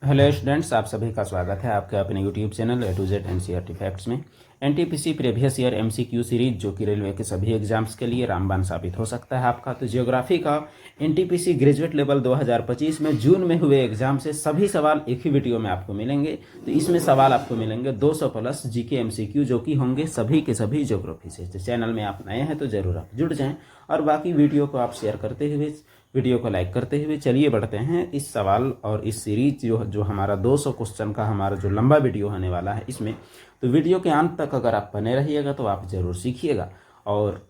Hello students, आप सभी का स्वागत है आपके अपने YouTube channel A to Z NCERT facts में। NTPC previous year MCQ series जो कि रेलवे के सभी एग्जाम्स के लिए रामबाण साबित हो सकता है आपका। तो जियोग्राफी का एनटीपीसी ग्रेजुएट लेवल 2025 में जून में हुए एग्जाम से सभी सवाल एक ही वीडियो में आपको मिलेंगे। तो इसमें सवाल आपको मिलेंगे 200 प्लस जीके एमसीक्यू जो कि होंगे सभी के सभी ज्योग्राफी से। तो चैनल में आप नए हैं तो जरूर आप जुड़ जाएं और बाकी वीडियो को आप शेयर करते हुए, वीडियो को लाइक करते हुए चलिए बढ़ते हैं इस सवाल और इस सीरीज जो हमारा 200 क्वेश्चन का हमारा जो लंबा वीडियो होने वाला है इसमें। तो वीडियो के अंत तक अगर आप बने रहिएगा तो आप ज़रूर सीखिएगा। और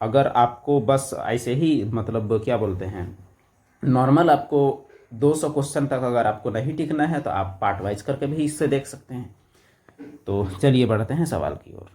अगर आपको बस ऐसे ही मतलब क्या बोलते हैं नॉर्मल आपको 200 क्वेश्चन तक अगर आपको नहीं टिकना है तो आप पार्ट वाइज करके भी इससे देख सकते हैं। तो चलिए बढ़ते हैं सवाल की ओर।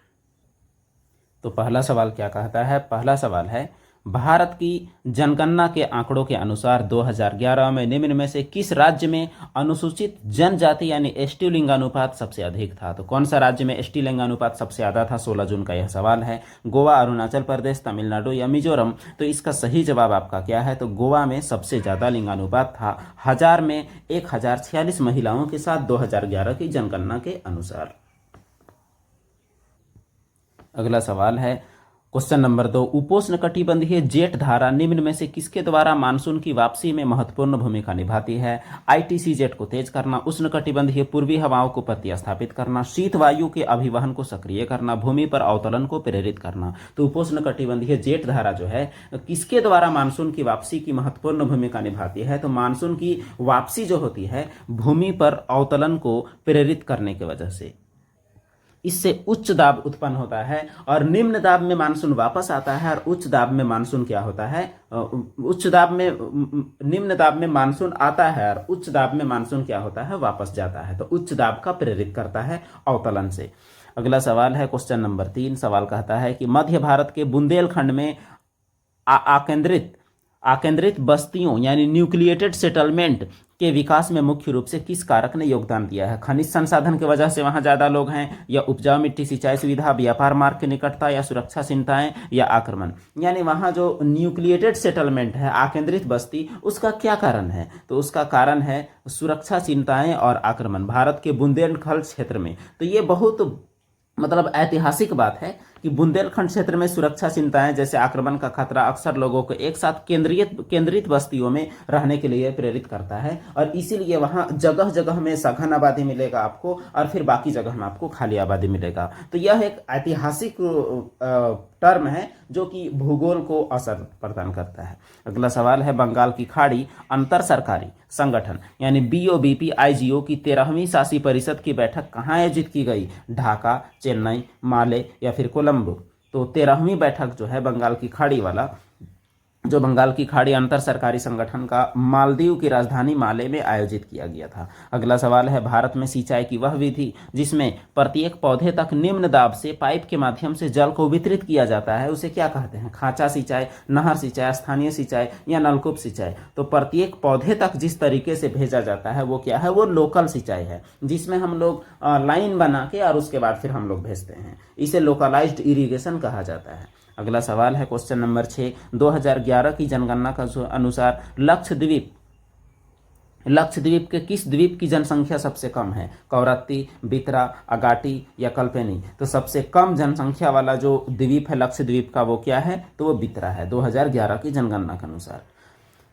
तो पहला सवाल क्या कहता है? पहला सवाल है, भारत की जनगणना के आंकड़ों के अनुसार 2011 में निम्न में से किस राज्य में अनुसूचित जनजाति यानी एसटी लिंगानुपात सबसे अधिक था? तो कौन सा राज्य में एसटी लिंगानुपात सबसे ज़्यादा था? 16 जून का यह सवाल है। गोवा, अरुणाचल प्रदेश, तमिलनाडु या मिजोरम? तो इसका सही जवाब आपका क्या है? तो गोवा में सबसे ज़्यादा लिंगानुपात था। 1000 में 1046 महिलाओं के साथ 2011 की जनगणना के अनुसार। अगला सवाल है क्वेश्चन नंबर 2, उपोष्णकटिबंधीय जेठ धारा निम्न में से किसके द्वारा मानसून की वापसी में महत्वपूर्ण भूमिका निभाती है? आईटीसी जेट को तेज करना, उष्णकटिबंधीय पूर्वी हवाओं को प्रतिस्थापित करना, शीत वायु के अभिवहन को सक्रिय करना, भूमि पर अवतरण को प्रेरित करना। तो उपोष्णकटिबंधीय जेठ धारा जो है किसके द्वारा मानसून की वापसी की महत्वपूर्ण भूमिका निभाती है? तो मानसून की वापसी जो होती है भूमि पर अवतरण को प्रेरित करने की वजह से, इससे उच्च दाब उत्पन्न होता है और निम्न दाब में मानसून वापस आता है। और उच्च दाब में मानसून क्या होता है? उच्च दाब में निम्न दाब में मानसून आता है और उच्च दाब में मानसून क्या होता है? वापस जाता है। तो उच्च दाब का प्रेरित करता है अवतलन से। अगला सवाल है क्वेश्चन नंबर 3। सवाल कहता है कि मध्य भारत के बुंदेलखंड में आकेंद्रित बस्तियों यानी न्यूक्लिएटेड सेटलमेंट के विकास में मुख्य रूप से किस कारक ने योगदान दिया है? खनिज संसाधन की वजह से वहां ज्यादा लोग हैं, या उपजाऊ मिट्टी, सिंचाई सुविधा, व्यापार मार्ग की निकटता, या सुरक्षा चिंताएं, या आक्रमण? यानी वहां जो न्यूक्लिएटेड सेटलमेंट है, आकेंद्रित बस्ती, उसका क्या कारण है? तो उसका कारण है सुरक्षा चिंताएं और आक्रमण भारत के बुंदेलखंड क्षेत्र में। तो ये बहुत मतलब ऐतिहासिक बात है कि बुंदेलखंड क्षेत्र में सुरक्षा चिंताएं जैसे आक्रमण का खतरा अक्सर लोगों को एक साथ केंद्रित बस्तियों में रहने के लिए प्रेरित करता है। और इसीलिए वहां जगह जगह में सघन आबादी मिलेगा आपको और फिर बाकी जगह में आपको खाली आबादी मिलेगा। तो यह एक ऐतिहासिक टर्म है जो कि भूगोल को असर प्रदान करता है। अगला सवाल है, बंगाल की खाड़ी अंतर सरकारी संगठन यानी बीओबीपी आईजीओ की 13वीं शासी परिषद की बैठक कहाँ आयोजित की गई? ढाका, चेन्नई, माले या फिर कोलंबो? तो 13वीं बैठक जो है बंगाल की खाड़ी वाला, जो बंगाल की खाड़ी अंतर सरकारी संगठन का मालदीव की राजधानी माले में आयोजित किया गया था। अगला सवाल है, भारत में सिंचाई की वह विधि जिसमें प्रत्येक पौधे तक निम्न दाब से पाइप के माध्यम से जल को वितरित किया जाता है, उसे क्या कहते हैं? खांचा सिंचाई, नहर सिंचाई, स्थानीय सिंचाई या नलकूप सिंचाई? तो प्रत्येक पौधे तक जिस तरीके से भेजा जाता है वो क्या है? वो लोकल सिंचाई है, जिसमें हम लोग लाइन बना के और उसके बाद फिर हम लोग भेजते हैं। इसे लोकलाइज्ड इरिगेशन कहा जाता है। अगला सवाल है क्वेश्चन नंबर 6, 2011 की जनगणना के अनुसार लक्षद्वीप के किस द्वीप की जनसंख्या सबसे कम है? कवरत्ती, बितरा, अगाटी या कल्पेनी? तो सबसे कम जनसंख्या वाला जो द्वीप है लक्षद्वीप का वो क्या है? तो वो बितरा है 2011 की जनगणना के अनुसार।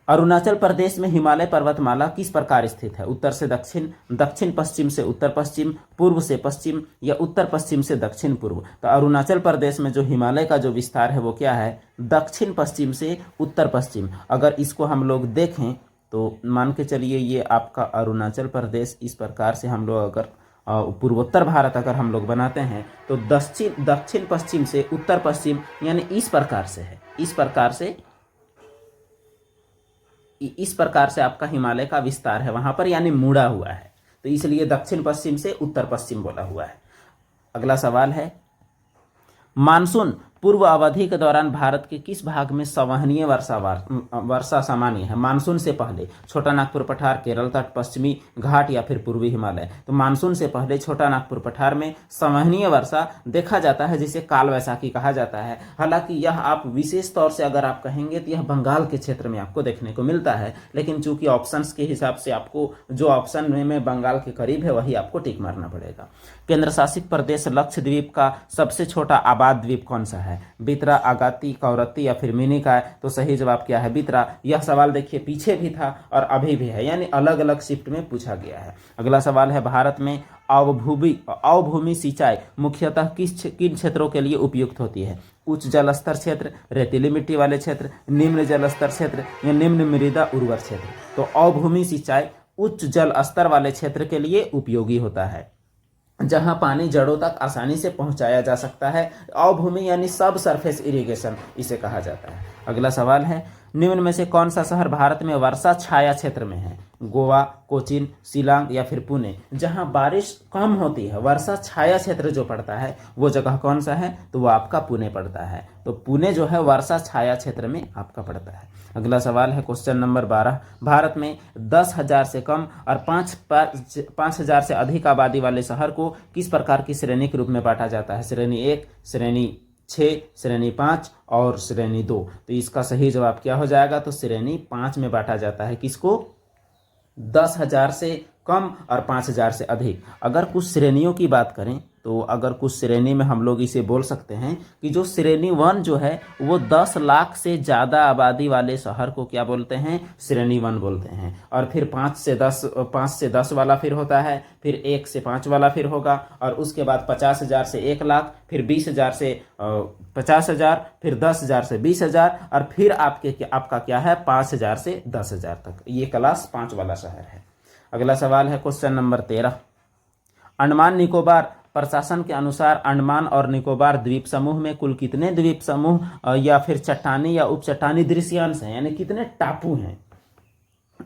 अरुणाचल प्रदेश में हिमालय पर्वतमाला किस प्रकार स्थित है? उत्तर से दक्षिण, दक्षिण पश्चिम से उत्तर पश्चिम, पूर्व से पश्चिम या उत्तर पश्चिम से दक्षिण पूर्व? तो अरुणाचल प्रदेश में जो हिमालय का जो विस्तार है वो क्या है? दक्षिण पश्चिम से उत्तर पश्चिम। अगर इसको हम लोग देखें तो मान के चलिए ये आपका अरुणाचल प्रदेश इस प्रकार से हम लोग अगर पूर्वोत्तर भारत अगर हम लोग बनाते हैं तो दक्षिण पश्चिम से उत्तर पश्चिम यानी इस प्रकार से है। इस प्रकार से आपका हिमालय का विस्तार है वहां पर, यानी मुड़ा हुआ है। तो इसलिए दक्षिण पश्चिम से उत्तर पश्चिम बोला हुआ है। अगला सवाल है, मानसून पूर्व अवधि के दौरान भारत के किस भाग में संवहनीय वर्षा सामान्य है? मानसून से पहले छोटा नागपुर पठार, केरल तट, पश्चिमी घाट या फिर पूर्वी हिमालय। तो मानसून से पहले छोटा नागपुर पठार में संवहनीय वर्षा देखा जाता है, जिसे काल वैसाखी कहा जाता है। हालांकि यह आप विशेष तौर से अगर आप कहेंगे तो यह बंगाल के क्षेत्र में आपको देखने को मिलता है, लेकिन चूंकि ऑप्शंस के हिसाब से आपको जो ऑप्शन में बंगाल के करीब है वही आपको टिक मारना पड़ेगा। केंद्र शासित प्रदेश लक्षद्वीप का सबसे छोटा आबाद द्वीप कौन सा है? बितरा, अगाती, कवरत्ती या फिर मिनिकॉय। तो सही जवाब क्या है? बितरा। यह सवाल देखिए पीछे भी था और अभी भी है, यानी अलग अलग शिफ्ट में पूछा गया है। अगला सवाल है, भारत में अवभूमि सिंचाई मुख्यतः किन क्षेत्रों के लिए उपयुक्त होती है? उच्च जल स्तर क्षेत्र, रेतीली मिट्टी वाले क्षेत्र, निम्न जल स्तर क्षेत्र या निम्न मृदा उर्वर क्षेत्र। तो अवभूमि सिंचाई उच्च जल स्तर वाले क्षेत्र के लिए उपयोगी होता है, जहां पानी जड़ों तक आसानी से पहुंचाया जा सकता है। अवभूमि यानी सब सरफेस इरिगेशन इसे कहा जाता है। अगला सवाल है, निम्न में से कौन सा शहर भारत में वर्षा छाया क्षेत्र में है? गोवा, कोचीन, शिलांग या फिर पुणे। जहां बारिश कम होती है, वर्षा छाया क्षेत्र जो पड़ता है वो जगह कौन सा है? तो वो आपका पुणे पड़ता है। तो पुणे जो है वर्षा छाया क्षेत्र में आपका पड़ता है। अगला सवाल है क्वेश्चन नंबर 12, भारत में 10,000 से कम और 5,000 से अधिक आबादी वाले शहर को किस प्रकार की श्रेणी के रूप में बांटा जाता है? श्रेणी 1, श्रेणी 6, श्रेणी 5 और श्रेणी 2। तो इसका सही जवाब क्या हो जाएगा? तो श्रेणी 5 में बांटा जाता है। किसको? 10,000 से कम और 5,000 से अधिक। अगर कुछ श्रेणियों की बात करें तो अगर कुछ श्रेणी में हम लोग इसे बोल सकते हैं कि जो श्रेणी 1 जो है वो 10 लाख से ज़्यादा आबादी वाले शहर को क्या बोलते हैं? श्रेणी 1 बोलते हैं। और फिर 5 से 10 वाला फिर होता है, फिर 1 से 5 वाला फिर होगा, और उसके बाद 50,000 से 1 लाख, फिर 20,000 से 50,000, फिर 10,000 से 20,000 और फिर आपका क्या है? 5,000 से 10,000 तक। ये क्लास 5 वाला शहर है। अगला सवाल है क्वेश्चन नंबर 13, अंडमान निकोबार प्रशासन के अनुसार अंडमान और निकोबार द्वीप समूह में कुल कितने द्वीप समूह या फिर चट्टानी या उपचट्टानी दृश्यांश हैं, यानी कितने टापू हैं?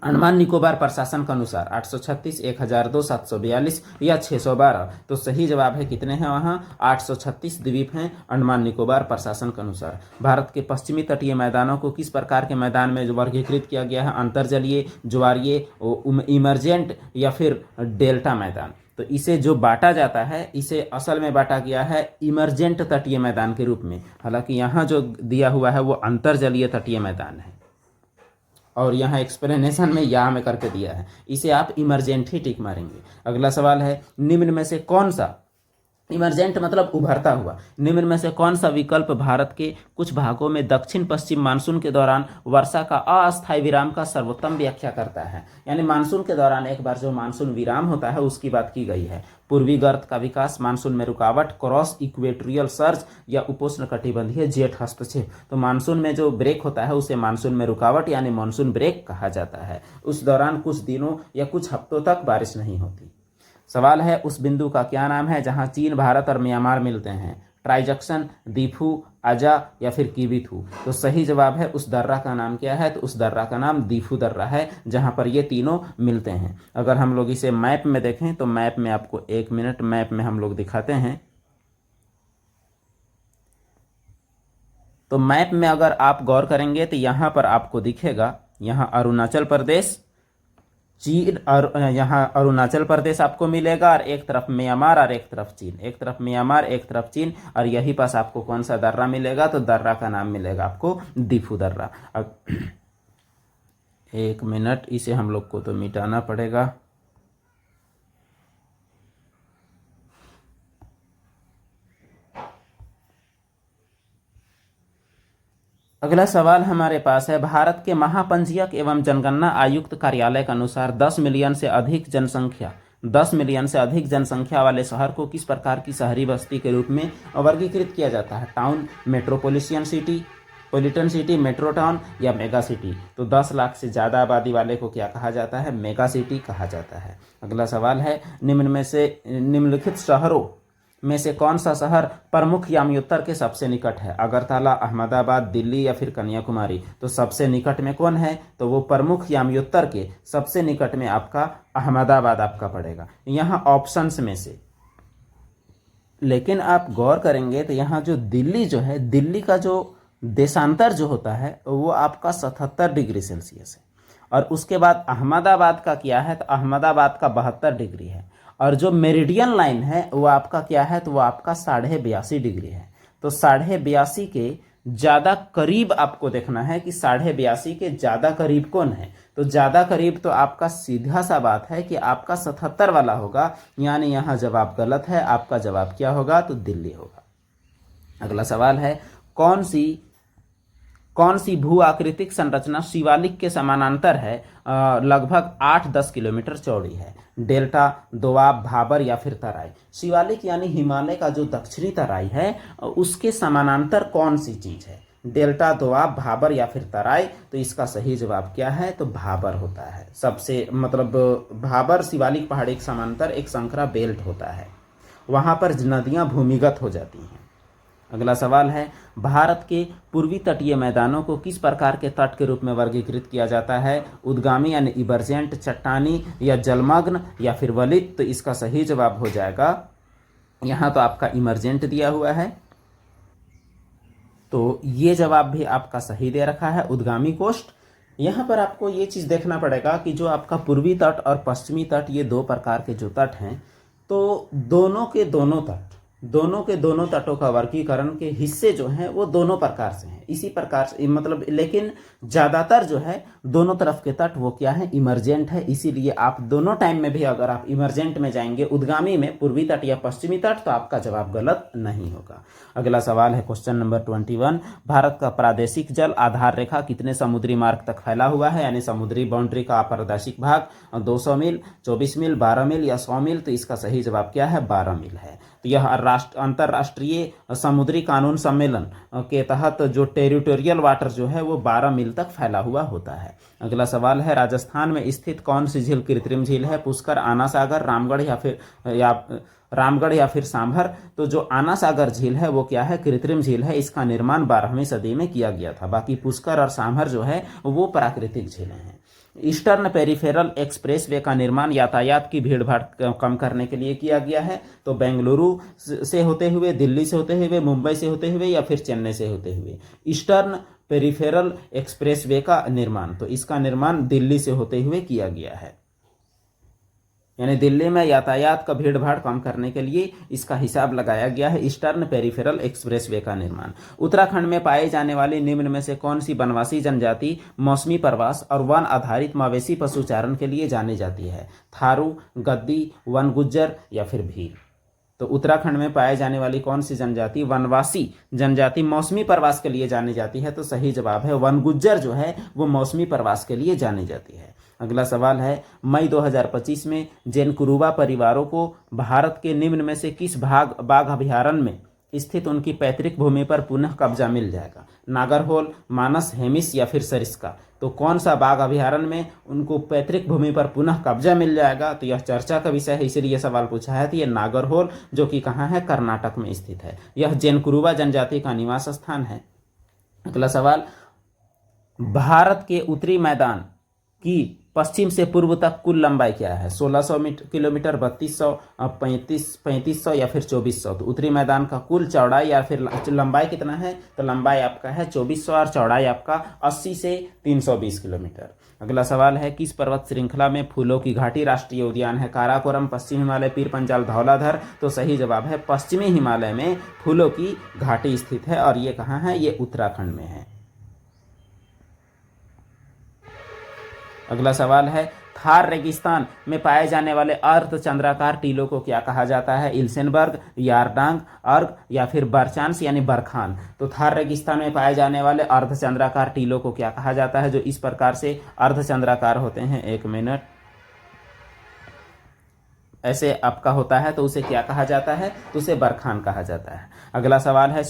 अंडमान निकोबार प्रशासन के अनुसार 836, 1002, 742 या 612। तो सही जवाब है कितने हैं? वहाँ 836 द्वीप हैं अंडमान निकोबार प्रशासन के अनुसार। भारत के पश्चिमी तटीय मैदानों को किस प्रकार के मैदान में वर्गीकृत किया गया है? अंतर्जलीय, ज्वारीय, इमरजेंट या फिर डेल्टा मैदान। तो इसे जो बांटा जाता है, इसे असल में बांटा गया है इमरजेंट तटीय मैदान के रूप में। हालांकि यहाँ जो दिया हुआ है वो अंतर्जलीय तटीय मैदान है, और यहाँ एक्सप्लेनेशन में या में करके दिया है, इसे आप इमरजेंट ही टिक मारेंगे। अगला सवाल है, निम्न में से कौन सा, इमरजेंट मतलब उभरता हुआ, निम्न में से कौन सा विकल्प भारत के कुछ भागों में दक्षिण पश्चिम मानसून के दौरान वर्षा का अस्थायी विराम का सर्वोत्तम व्याख्या करता है? यानी मानसून के दौरान एक बार जो मानसून विराम होता है उसकी बात की गई है। पूर्वी गर्त का विकास, मानसून में रुकावट, क्रॉस इक्वेटोरियल सर्ज या उपोष्ण कटिबंधीय जेठ हस्तक्षेप। तो मानसून में जो ब्रेक होता है उसे मानसून में रुकावट यानी मानसून ब्रेक कहा जाता है। उस दौरान कुछ दिनों या कुछ हफ्तों तक बारिश नहीं होती। सवाल है, उस बिंदु का क्या नाम है जहां चीन, भारत और म्यांमार मिलते हैं? ट्राइजक्शन, दीफू, आजा या फिर किबिथू। तो सही जवाब है उस दर्रा का नाम क्या है? तो उस दर्रा का नाम दीफू दर्रा है, जहां पर ये तीनों मिलते हैं। अगर हम लोग इसे मैप में देखें तो मैप में आपको 1 मिनट मैप में हम लोग दिखाते हैं। तो मैप में अगर आप गौर करेंगे तो यहाँ पर आपको दिखेगा, यहाँ अरुणाचल प्रदेश, चीन, और यहाँ अरुणाचल प्रदेश आपको मिलेगा, और एक तरफ म्यांमार और एक तरफ चीन, एक तरफ म्यांमार एक तरफ चीन, और यही पास आपको कौन सा दर्रा मिलेगा? तो दर्रा का नाम मिलेगा आपको दीफू दर्रा। अब 1 मिनट, इसे हम लोग को तो मिटाना पड़ेगा। अगला सवाल हमारे पास है, भारत के महापंजीयक एवं जनगणना आयुक्त कार्यालय के अनुसार 10 मिलियन से अधिक जनसंख्या वाले शहर को किस प्रकार की शहरी बस्ती के रूप में वर्गीकृत किया जाता है? Town, metropolitan city, metro town या मेगा सिटी। तो 10 लाख से ज़्यादा आबादी वाले को क्या कहा जाता है? मेगा सिटी कहा जाता है। अगला सवाल है, निम्नलिखित शहरों में से कौन सा शहर प्रमुख याम्योत्तर के सबसे निकट है? अगरतला, अहमदाबाद, दिल्ली या फिर कन्याकुमारी। तो सबसे निकट में कौन है? तो वो प्रमुख याम्योत्तर के सबसे निकट में आपका अहमदाबाद आपका पड़ेगा। यहाँ ऑप्शंस में से लेकिन आप गौर करेंगे तो यहाँ जो दिल्ली जो है, दिल्ली का जो देशांतर जो होता है वो आपका 77 डिग्री सेल्सियस है। और उसके बाद अहमदाबाद का क्या है, तो अहमदाबाद का 72 डिग्री है। और जो मेरिडियन लाइन है वो आपका क्या है, तो वो आपका 82.5 डिग्री है। तो 82.5 के ज़्यादा करीब आपको देखना है कि 82.5 के ज़्यादा करीब कौन है। तो ज़्यादा करीब तो आपका सीधा सा बात है कि आपका 77 वाला होगा, यानी यहाँ जवाब गलत है। आपका जवाब क्या होगा, तो दिल्ली होगा। अगला सवाल है, कौन सी भू आकृतिक संरचना शिवालिक के समानांतर है, लगभग 8-10 किलोमीटर चौड़ी है। डेल्टा, दोआब, भाबर या फिर तराई। शिवालिक यानी हिमालय का जो दक्षिणी तराई है उसके समानांतर कौन सी चीज है, डेल्टा, दोआब, भाबर या फिर तराई। तो इसका सही जवाब क्या है, तो भाबर होता है। सबसे मतलब भाबर शिवालिक पहाड़ी के समांतर एक संकरा बेल्ट होता है, वहां पर नदियां भूमिगत हो जाती हैं। अगला सवाल है, भारत के पूर्वी तटीय मैदानों को किस प्रकार के तट के रूप में वर्गीकृत किया जाता है, उद्गामी यानी इमर्जेंट, चट्टानी या जलमग्न या फिर वलित। तो इसका सही जवाब हो जाएगा, यहाँ तो आपका इमर्जेंट दिया हुआ है, तो ये जवाब भी आपका सही दे रखा है, उद्गामी कोस्ट। यहाँ पर आपको ये चीज़ देखना पड़ेगा कि जो आपका पूर्वी तट और पश्चिमी तट, ये दो प्रकार के जो तट हैं, तो दोनों के दोनों तटों का वर्गीकरण के हिस्से जो हैं वो दोनों प्रकार से हैं। इसी प्रकार से मतलब, लेकिन ज़्यादातर जो है दोनों तरफ के तट वो क्या है, इमर्जेंट है। इसीलिए आप दोनों टाइम में भी अगर आप इमर्जेंट में जाएंगे, उद्गामी में, पूर्वी तट या पश्चिमी तट, तो आपका जवाब गलत नहीं होगा। अगला सवाल है क्वेश्चन नंबर 21, भारत का प्रादेशिक जल आधार रेखा कितने समुद्री मार्ग तक फैला हुआ है, यानी समुद्री बाउंड्री का प्रादेशिक भाग 200 मील, 24 मील, 12 मील या 100 मील। तो इसका सही जवाब क्या है, 12 मील है। तो यह अंतर्राष्ट्रीय समुद्री कानून सम्मेलन के तहत जो टेरिटोरियल वाटर जो है वो 12 मील तक फैला हुआ होता है। अगला सवाल है, राजस्थान में स्थित कौन सी झील कृत्रिम झील है, पुष्कर, आना सागर, रामगढ़ या फिर सांभर। तो जो आना सागर झील है वो क्या है, कृत्रिम झील है। इसका निर्माण 12वीं सदी में किया गया था। बाकी पुष्कर और सांभर जो है वो प्राकृतिक झीलें हैं। ईस्टर्न पेरिफेरल एक्सप्रेसवे का निर्माण यातायात की भीड़ भाड़ कम करने के लिए किया गया है। तो बेंगलुरु से होते हुए, दिल्ली से होते हुए, मुंबई से होते हुए या फिर चेन्नई से होते हुए, ईस्टर्न पेरिफेरल एक्सप्रेसवे का निर्माण, तो इसका निर्माण दिल्ली से होते हुए किया गया है। यानी दिल्ली में यातायात का भीड़ भाड़ कम करने के लिए इसका हिसाब लगाया गया है, ईस्टर्न पेरिफेरल एक्सप्रेसवे का निर्माण। उत्तराखंड में पाए जाने वाली निम्न में से कौन सी वनवासी जनजाति मौसमी प्रवास और वन आधारित मवेशी पशुचारण के लिए जानी जाती है, थारू, गद्दी, वन गुज्जर या फिर भील। तो उत्तराखंड में पाए जाने वाली कौन सी जनजाति वनवासी जनजाति मौसमी प्रवास के लिए जानी जाती है, तो सही जवाब है वन गुज्जर जो है वो मौसमी प्रवास के लिए जानी जाती है। अगला सवाल है, मई 2025 में जेनकुरुबा परिवारों को भारत के निम्न में से किस बाघ अभयारण्य में स्थित उनकी पैतृक भूमि पर पुनः कब्जा मिल जाएगा, नागरहोल, मानस, हेमिस या फिर सरिस्का। तो कौन सा बाघ अभयारण्य में उनको पैतृक भूमि पर पुनः कब्जा मिल जाएगा, तो यह चर्चा का विषय है, इसलिए यह सवाल पूछा है। तो यह नागरहोल जो कि कहाँ है, कर्नाटक में स्थित है। यह जेनकुरुबा जनजाति का निवास स्थान है। अगला सवाल, भारत के उत्तरी मैदान की पश्चिम से पूर्व तक कुल लंबाई क्या है, 1600 किलोमीटर, 3200, 3500 या फिर 2400। तो उत्तरी मैदान का कुल चौड़ाई या फिर लंबाई कितना है, तो लंबाई आपका है 2400 और चौड़ाई आपका 80 से 320 किलोमीटर। अगला सवाल है, किस पर्वत श्रृंखला में फूलों की घाटी राष्ट्रीय उद्यान है, काराकोरम, पश्चिम हिमालय, पीर पंजाल, धौलाधर। तो सही जवाब है पश्चिमी हिमालय में फूलों की घाटी स्थित है, और ये कहाँ है, ये उत्तराखंड में है। अगला सवाल है, थार रेगिस्तान में पाए जाने वाले अर्धचंद्राकार टीलों को क्या कहा जाता है, इल्सेनबर्ग, यारडांग, अर्ग या फिर बरचांस यानी बरखान। तो थार रेगिस्तान में पाए जाने वाले अर्धचंद्राकार टीलों को क्या कहा जाता है, जो इस प्रकार से अर्धचंद्राकार होते हैं, 1 मिनट, ऐसे आपका होता है, तो उसे क्या कहा जाता है, तो उसे बरखान कहा जाता है। अगला सवाल है,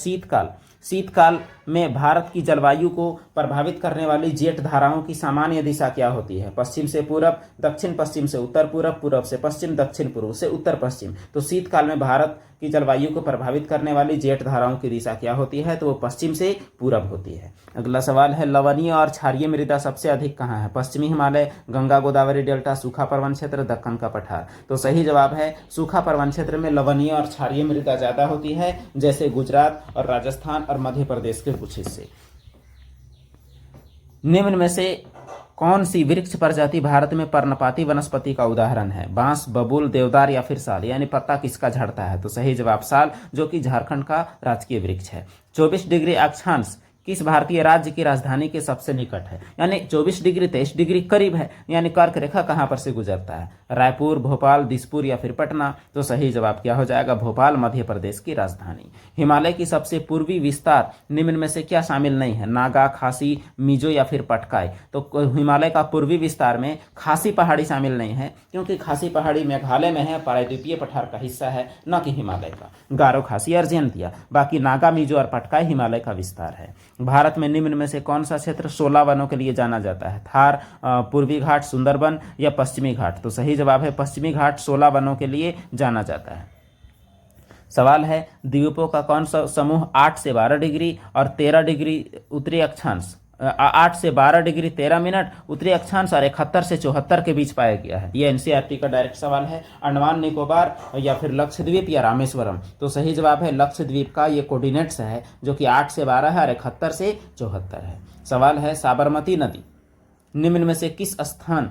शीतकाल में भारत की जलवायु को प्रभावित करने वाली जेट धाराओं की सामान्य दिशा क्या होती है, पश्चिम से पूरब, दक्षिण पश्चिम से उत्तर पूरब, पूरब से पश्चिम, दक्षिण पूर्व से उत्तर पश्चिम। तो शीतकाल में भारत कि जलवायु को प्रभावित करने वाली जेट धाराओं की दिशा क्या होती है, तो वो पश्चिम से पूरब होती है। अगला सवाल है, लवणीय और क्षारीय मृदा सबसे अधिक कहाँ है? पश्चिमी हिमालय, गंगा गोदावरी डेल्टा, सूखा पर्वन क्षेत्र, दक्कन का पठार। तो सही जवाब है सूखा पर्वन क्षेत्र में लवणीय और क्षारीय मृदा ज्यादा होती है, जैसे गुजरात और राजस्थान और मध्य प्रदेश के कुछ हिस्से। निम्न में से कौन सी वृक्ष प्रजाति भारत में पर्णपाती वनस्पति का उदाहरण है? बांस, बबूल, देवदार या फिर साल, यानी पत्ता किसका झड़ता है? तो सही जवाब साल, जो कि झारखंड का राजकीय वृक्ष है। 24 डिग्री अक्षांश किस भारतीय राज्य की राजधानी के सबसे निकट है? यानी 24 डिग्री 23 डिग्री करीब है, यानी कर्क रेखा कहां पर से गुजरता है? रायपुर, भोपाल, दिसपुर या फिर पटना। तो सही जवाब क्या हो जाएगा? भोपाल, मध्य प्रदेश की राजधानी। हिमालय की सबसे पूर्वी विस्तार निम्न में से क्या शामिल नहीं है? नागा, खासी, मिजो या फिर पटकाई। तो हिमालय का पूर्वी विस्तार में खासी पहाड़ी शामिल नहीं है, क्योंकि खासी पहाड़ी मेघालय में है, प्रायद्वीपीय पठार का हिस्सा है, न कि हिमालय का। गारो, खासी, अर्जेंटिया। बाकी नागा, मिजो और पटकाई हिमालय का विस्तार है। भारत में निम्न में से कौन सा क्षेत्र 16 वनों के लिए जाना जाता है? थार, पूर्वी घाट, सुंदरबन या पश्चिमी घाट। तो सही जवाब है पश्चिमी घाट 16 वनों के लिए जाना जाता है। सवाल है, द्वीपों का कौन सा समूह 8 से 12 डिग्री और 13 डिग्री उत्तरी अक्षांश 8 से 12 डिग्री 13 मिनट उत्तरी अक्षांश और 71 से 74 के बीच पाया गया है? ये एनसीईआरटी का डायरेक्ट सवाल है। अंडमान निकोबार या फिर लक्षद्वीप या रामेश्वरम। तो सही जवाब है लक्षद्वीप का ये कोऑर्डिनेट्स है, जो कि 8 से 12 है और 71 से 74 है। सवाल है, साबरमती नदी निम्न में से किस स्थान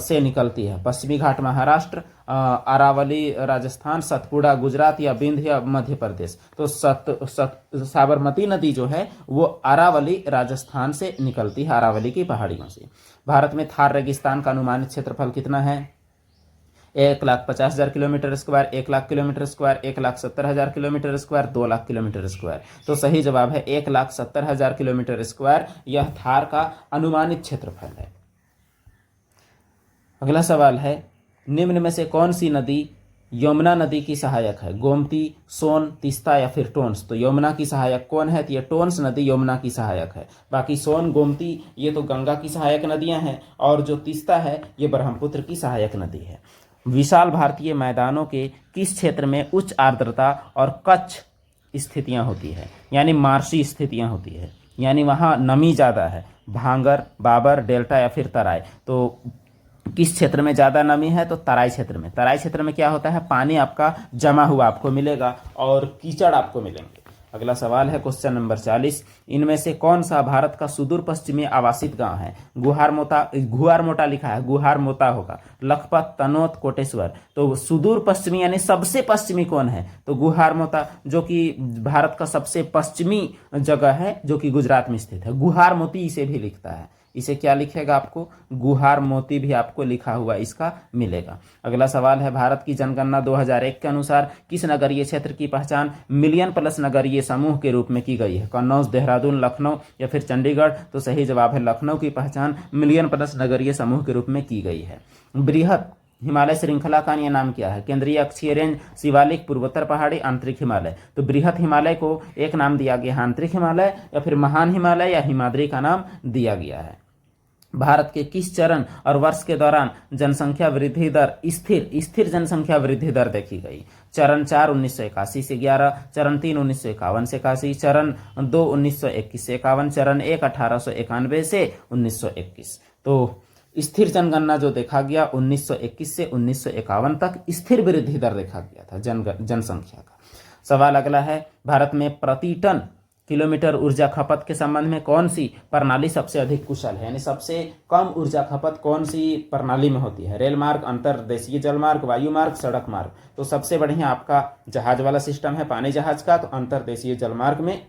से निकलती है? पश्चिमी घाट महाराष्ट्र, अरावली राजस्थान, सतपुड़ा गुजरात या विंध्य मध्य प्रदेश। तो साबरमती नदी जो है वो अरावली राजस्थान से निकलती है, अरावली की पहाड़ियों से। भारत में थार रेगिस्तान का अनुमानित क्षेत्रफल कितना है? 1,50,000 kilometre square, 1,00,000 kilometre square, 1,70,000 kilometre square, 2,00,000 kilometre square. तो सही जवाब है 1,70,000 किलोमीटर स्क्वायर, यह थार का अनुमानित क्षेत्रफल है। अगला सवाल है, निम्न में से कौन सी नदी यमुना नदी की सहायक है? गोमती, सोन, तीस्ता या फिर टोन्स। तो यमुना की सहायक कौन है? तो ये टोन्स नदी यमुना की सहायक है। बाकी सोन, गोमती ये तो गंगा की सहायक नदियां हैं, और जो तीस्ता है ये ब्रह्मपुत्र की सहायक नदी है। विशाल भारतीय मैदानों के किस क्षेत्र में उच्च आर्द्रता और कच्छ स्थितियां होती है, यानी मार्शी स्थितियां होती है, यानी वहाँ नमी ज़्यादा है? भांगर, बाबर, डेल्टा या फिर तराई। तो किस क्षेत्र में ज़्यादा नमी है? तो तराई क्षेत्र में। तराई क्षेत्र में क्या होता है? पानी आपका जमा हुआ आपको मिलेगा और कीचड़ आपको मिलेंगे। अगला सवाल है क्वेश्चन नंबर 40, इनमें से कौन सा भारत का सुदूर पश्चिमी आवासित गांव है? गुहार मोटा लिखा है, गुहार मोता होगा। लखपत, तनोत, कोटेश्वर। तो सुदूर पश्चिमी यानी सबसे पश्चिमी कौन है? तो गुहार मोता, जो कि भारत का सबसे पश्चिमी जगह है, जो कि गुजरात में स्थित है। गुहार मोती इसे भी लिखता है। इसे क्या लिखेगा? आपको गुहार मोती भी आपको लिखा हुआ इसका मिलेगा। अगला सवाल है, भारत की जनगणना 2001 के अनुसार किस नगरीय क्षेत्र की पहचान मिलियन प्लस नगरीय समूह के रूप में की गई है? कन्नौज, देहरादून, लखनऊ या फिर चंडीगढ़। तो सही जवाब है लखनऊ की पहचान मिलियन प्लस नगरीय समूह के रूप में की गई है। बृहत हिमालय श्रृंखला का अन्य नाम क्या है? केंद्रीय अक्षीय रेंज, शिवालिक, पूर्वोत्तर पहाड़ी, आंतरिक हिमालय। तो बृहत हिमालय को एक नाम दिया गया आंतरिक हिमालय, या फिर महान हिमालय या हिमाद्री का नाम दिया गया है। भारत के किस चरण और वर्ष के दौरान जनसंख्या वृद्धि दर स्थिर जनसंख्या वृद्धि दर देखी गई? चरण 4 1981 से 11, चरण 3 1951 से 81, चरण 2 1921 से 51, चरण 1 1891 से 1921। तो स्थिर जनगणना जो देखा गया 1921 से 1951 तक स्थिर वृद्धि दर देखा गया था जनसंख्या का। सवाल अगला है, भारत में प्रति टन किलोमीटर ऊर्जा खपत के संबंध में कौन सी प्रणाली सबसे अधिक कुशल है, यानी सबसे कम ऊर्जा खपत कौन सी प्रणाली में होती है? रेल मार्ग, अंतर्देशीय जल मार्ग, वायु मार्ग, सड़क मार्ग। तो सबसे बढ़िया आपका जहाज वाला सिस्टम है पानी जहाज का, तो अंतर्देशीय जल मार्ग में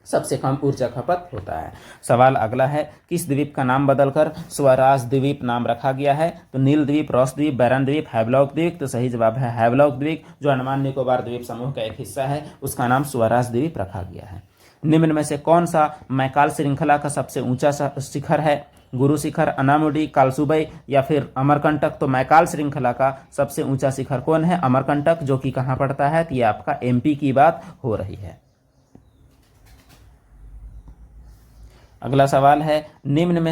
सबसे कम ऊर्जा खपत होता है। सवाल अगला है, किस द्वीप का नाम बदलकर स्वराज द्वीप नाम रखा गया है? तो नील द्वीप, रॉस द्वीप, बैरन द्वीप, हैवलॉक द्वीप। तो सही जवाब है हैवलॉक द्वीप, जो अंडमान निकोबार द्वीप समूह का एक हिस्सा है, उसका नाम स्वराज द्वीप रखा गया है। निम्न में से कौन सा मैकाल श्रृंखला का सबसे ऊंचा शिखर है? गुरु शिखर, अनामुडी, कालसुबई या फिर अमरकंटक। तो मैकाल श्रृंखला का सबसे ऊंचा शिखर कौन है? अमरकंटक, जो कि कहां पड़ता है? तो ये आपका एमपी की बात हो रही है। अगला सवाल है, निम्न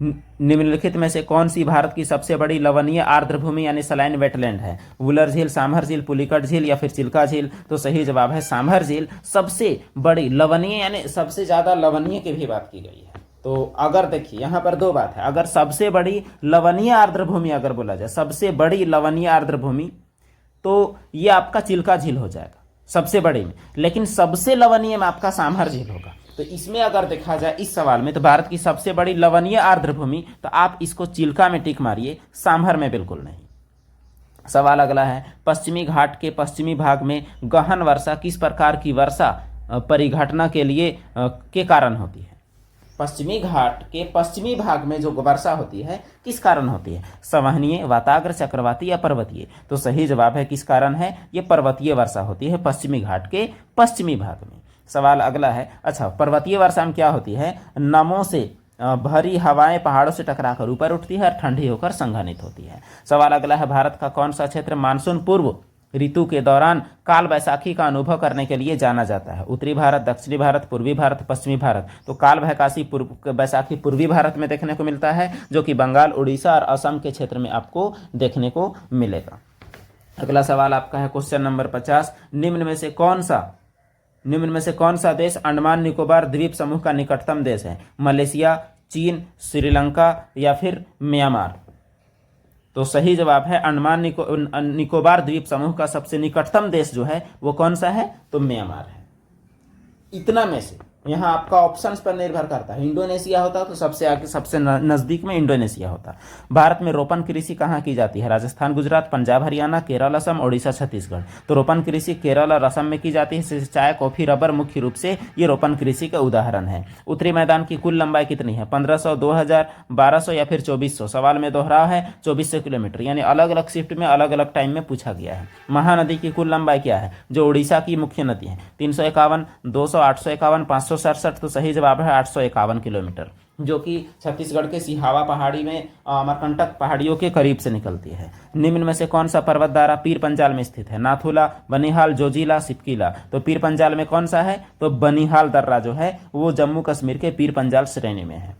निम्नलिखित में से कौन सी भारत की सबसे बड़ी लवणीय आर्द्रभूमि यानी सलाइन वेटलैंड है? वुलर झील, सांभर झील, पुलिकट झील या फिर चिल्का झील? तो सही जवाब है सांभर झील सबसे बड़ी लवणीय यानी सबसे ज्यादा लवणीय की भी बात की गई है। तो अगर देखिए यहाँ पर दो बात है, अगर सबसे बड़ी लवणीय आर्द्रभूमि अगर बोला जाए, सबसे बड़ी लवणीय आर्द्रभूमि, तो ये आपका चिल्का झील हो जाएगा सबसे बड़ी में, लेकिन सबसे लवणीय में आपका सांभर झील होगा। तो इसमें अगर देखा जाए इस सवाल में, तो भारत की सबसे बड़ी लवणीय आर्द्रभूमि, तो आप इसको चिल्का में टिक मारिए, सांभर में बिल्कुल नहीं। सवाल अगला है, पश्चिमी घाट के पश्चिमी भाग में गहन वर्षा किस प्रकार की वर्षा परिघटना के लिए के कारण होती है? पश्चिमी घाट के पश्चिमी भाग में जो वर्षा होती है किस कारण होती है? संवहनीय, वाताग्र, चक्रवाती या पर्वतीय? तो सही जवाब है किस कारण है? ये पर्वतीय वर्षा होती है पश्चिमी घाट के पश्चिमी भाग में। सवाल अगला है, अच्छा पर्वतीय वर्षा में क्या होती है? नमों से भरी हवाएं पहाड़ों से टकराकर ऊपर उठती है और ठंडी होकर संघनित होती है। सवाल अगला है, भारत का कौन सा क्षेत्र मानसून पूर्व ऋतु के दौरान काल बैसाखी का अनुभव करने के लिए जाना जाता है? उत्तरी भारत, दक्षिणी भारत, पूर्वी भारत, पश्चिमी भारत? तो काल बैसाखी पूर्वी भारत में देखने को मिलता है, जो कि बंगाल, उड़ीसा और असम के क्षेत्र में आपको देखने को मिलेगा। अगला सवाल आपका है क्वेश्चन नंबर 50, निम्न में से कौन सा देश अंडमान निकोबार द्वीप समूह का निकटतम देश है? मलेशिया, चीन, श्रीलंका या फिर म्यांमार? तो सही जवाब है अंडमान निकोबार द्वीप समूह का सबसे निकटतम देश जो है वो कौन सा है? तो म्यांमार है। इतना में से यहाँ आपका ऑप्शंस पर निर्भर करता है। इंडोनेशिया होता तो सबसे आगे सबसे नजदीक में इंडोनेशिया होता। भारत में रोपण कृषि कहाँ की जाती है? राजस्थान, गुजरात, पंजाब, हरियाणा, केरल, असम, ओडिशा, छत्तीसगढ़? तो रोपण कृषि केरल और असम में की जाती है। चाय, कॉफी, रबर मुख्य रूप से ये रोपण कृषि का उदाहरण है। उत्तरी मैदान की कुल लंबाई कितनी है? 1500, 2000, 1200 या फिर 2400? सवाल में दोहराव है 2400 किलोमीटर, यानी अलग अलग शिफ्ट में अलग अलग टाइम में पूछा गया है। महानदी की कुल लंबाई क्या है जो उड़ीसा की मुख्य नदी है? 351, 200, 851, 567? तो सही जवाब है 851 किलोमीटर, जो कि छत्तीसगढ़ के सिहावा पहाड़ी में अमरकंटक पहाड़ियों के करीब से निकलती है। निम्न में से कौन सा पर्वत दारा पीर पंजाल में स्थित है? नाथुला, बनिहाल, जोजिला, सिपकीला? तो पीर पंजाल में कौन सा है? तो बनिहाल दर्रा जो है वो जम्मू कश्मीर के पीर पंजाल श्रेणी में है।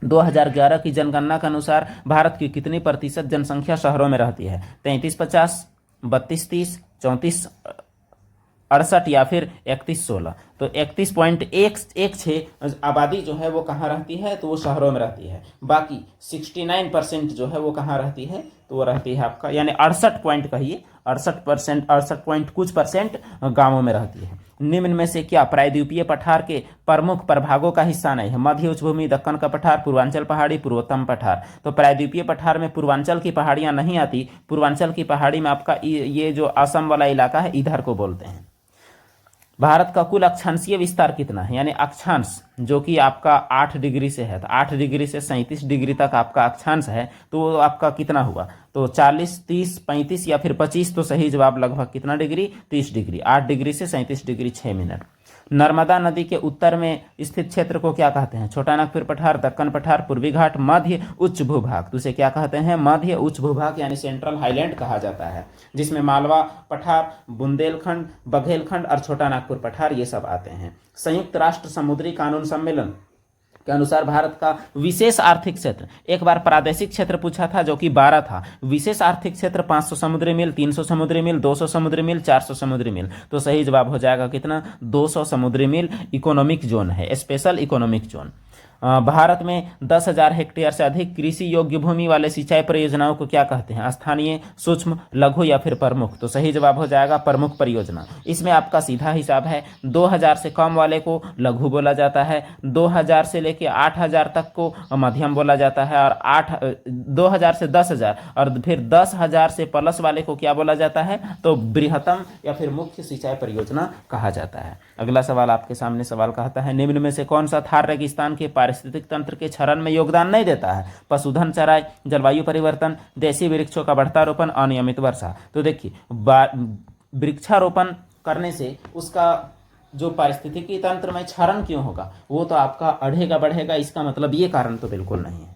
2011 की जनगणना के अनुसार भारत की कितनी प्रतिशत जनसंख्या शहरों में रहती है? 33-50, 32-30, 34-68 या फिर 31-16? तो 31.116 आबादी जो है वो कहाँ रहती है? तो वो शहरों में रहती है। बाकी 69% जो है वो कहाँ रहती है? तो वो रहती है आपका, यानी 68 पॉइंट कहिए, 68%, 68 पॉइंट कुछ परसेंट गांवों में रहती है। निम्न में से क्या प्रायद्वीपीय पठार के प्रमुख प्रभागों का हिस्सा नहीं है? मध्य उच्चभूमि, दक्कन का पठार, पूर्वांचल पहाड़ी, पूर्वोत्तम पठार? तो प्रायद्वीपीय पठार में पूर्वांचल की पहाड़ियां नहीं आती। पूर्वांचल की पहाड़ी में आपका ये जो असम वाला इलाका है इधर को बोलते हैं। भारत का कुल अक्षांशीय विस्तार कितना है? यानी अक्षांश जो कि आपका 8 डिग्री से है, तो 8 डिग्री से 37 डिग्री तक आपका अक्षांश है, तो वो आपका कितना हुआ? तो 40, 30, 35 या फिर 25? तो सही जवाब लगभग कितना डिग्री? 30 डिग्री। 8 डिग्री से 37 डिग्री 6 मिनट। नर्मदा नदी के उत्तर में स्थित क्षेत्र को क्या कहते हैं? छोटा नागपुर पठार, दक्कन पठार, पूर्वी घाट, मध्य उच्च भूभाग? तो उसे क्या कहते हैं? मध्य उच्च भूभाग यानी सेंट्रल हाईलैंड कहा जाता है, जिसमें मालवा पठार, बुंदेलखंड, बघेलखंड और छोटा नागपुर पठार ये सब आते हैं। संयुक्त राष्ट्र समुद्री कानून सम्मेलन के अनुसार भारत का विशेष आर्थिक क्षेत्र, एक बार प्रादेशिक क्षेत्र पूछा था जो कि 12 था, विशेष आर्थिक क्षेत्र 500 समुद्री मील, 300 समुद्री मील, 200 समुद्री मील, 400 समुद्री मील? तो सही जवाब हो जाएगा कितना? 200 समुद्री मील इकोनॉमिक जोन है, स्पेशल इकोनॉमिक जोन। भारत में 10,000 हेक्टेयर से अधिक कृषि योग्य भूमि वाले सिंचाई परियोजनाओं को क्या कहते हैं? स्थानीय, सूक्ष्म, लघु या फिर प्रमुख? तो सही जवाब हो जाएगा प्रमुख परियोजना। इसमें आपका सीधा हिसाब है, 2,000 से कम वाले को लघु बोला जाता है, 2,000 से लेके 8,000 तक को मध्यम बोला जाता है, और 2,000 से 10,000 और फिर 10,000 से प्लस वाले को क्या बोला जाता है? तो बृहत्तम या फिर मुख्य सिंचाई परियोजना कहा जाता है। अगला सवाल आपके सामने सवाल कहता है, निम्न में से कौन सा थार रेगिस्तान के पारिस्थितिक तंत्र के क्षरण में योगदान नहीं देता है? पशुधन चराई, जलवायु परिवर्तन, देशी वृक्षों का बढ़ता रोपण, अनियमित वर्षा? तो देखिए वृक्षारोपण करने से उसका जो पारिस्थितिकी तंत्र में क्षरण क्यों होगा? वो तो आपका अढ़ेगा बढ़ेगा, इसका मतलब ये कारण तो बिल्कुल नहीं है।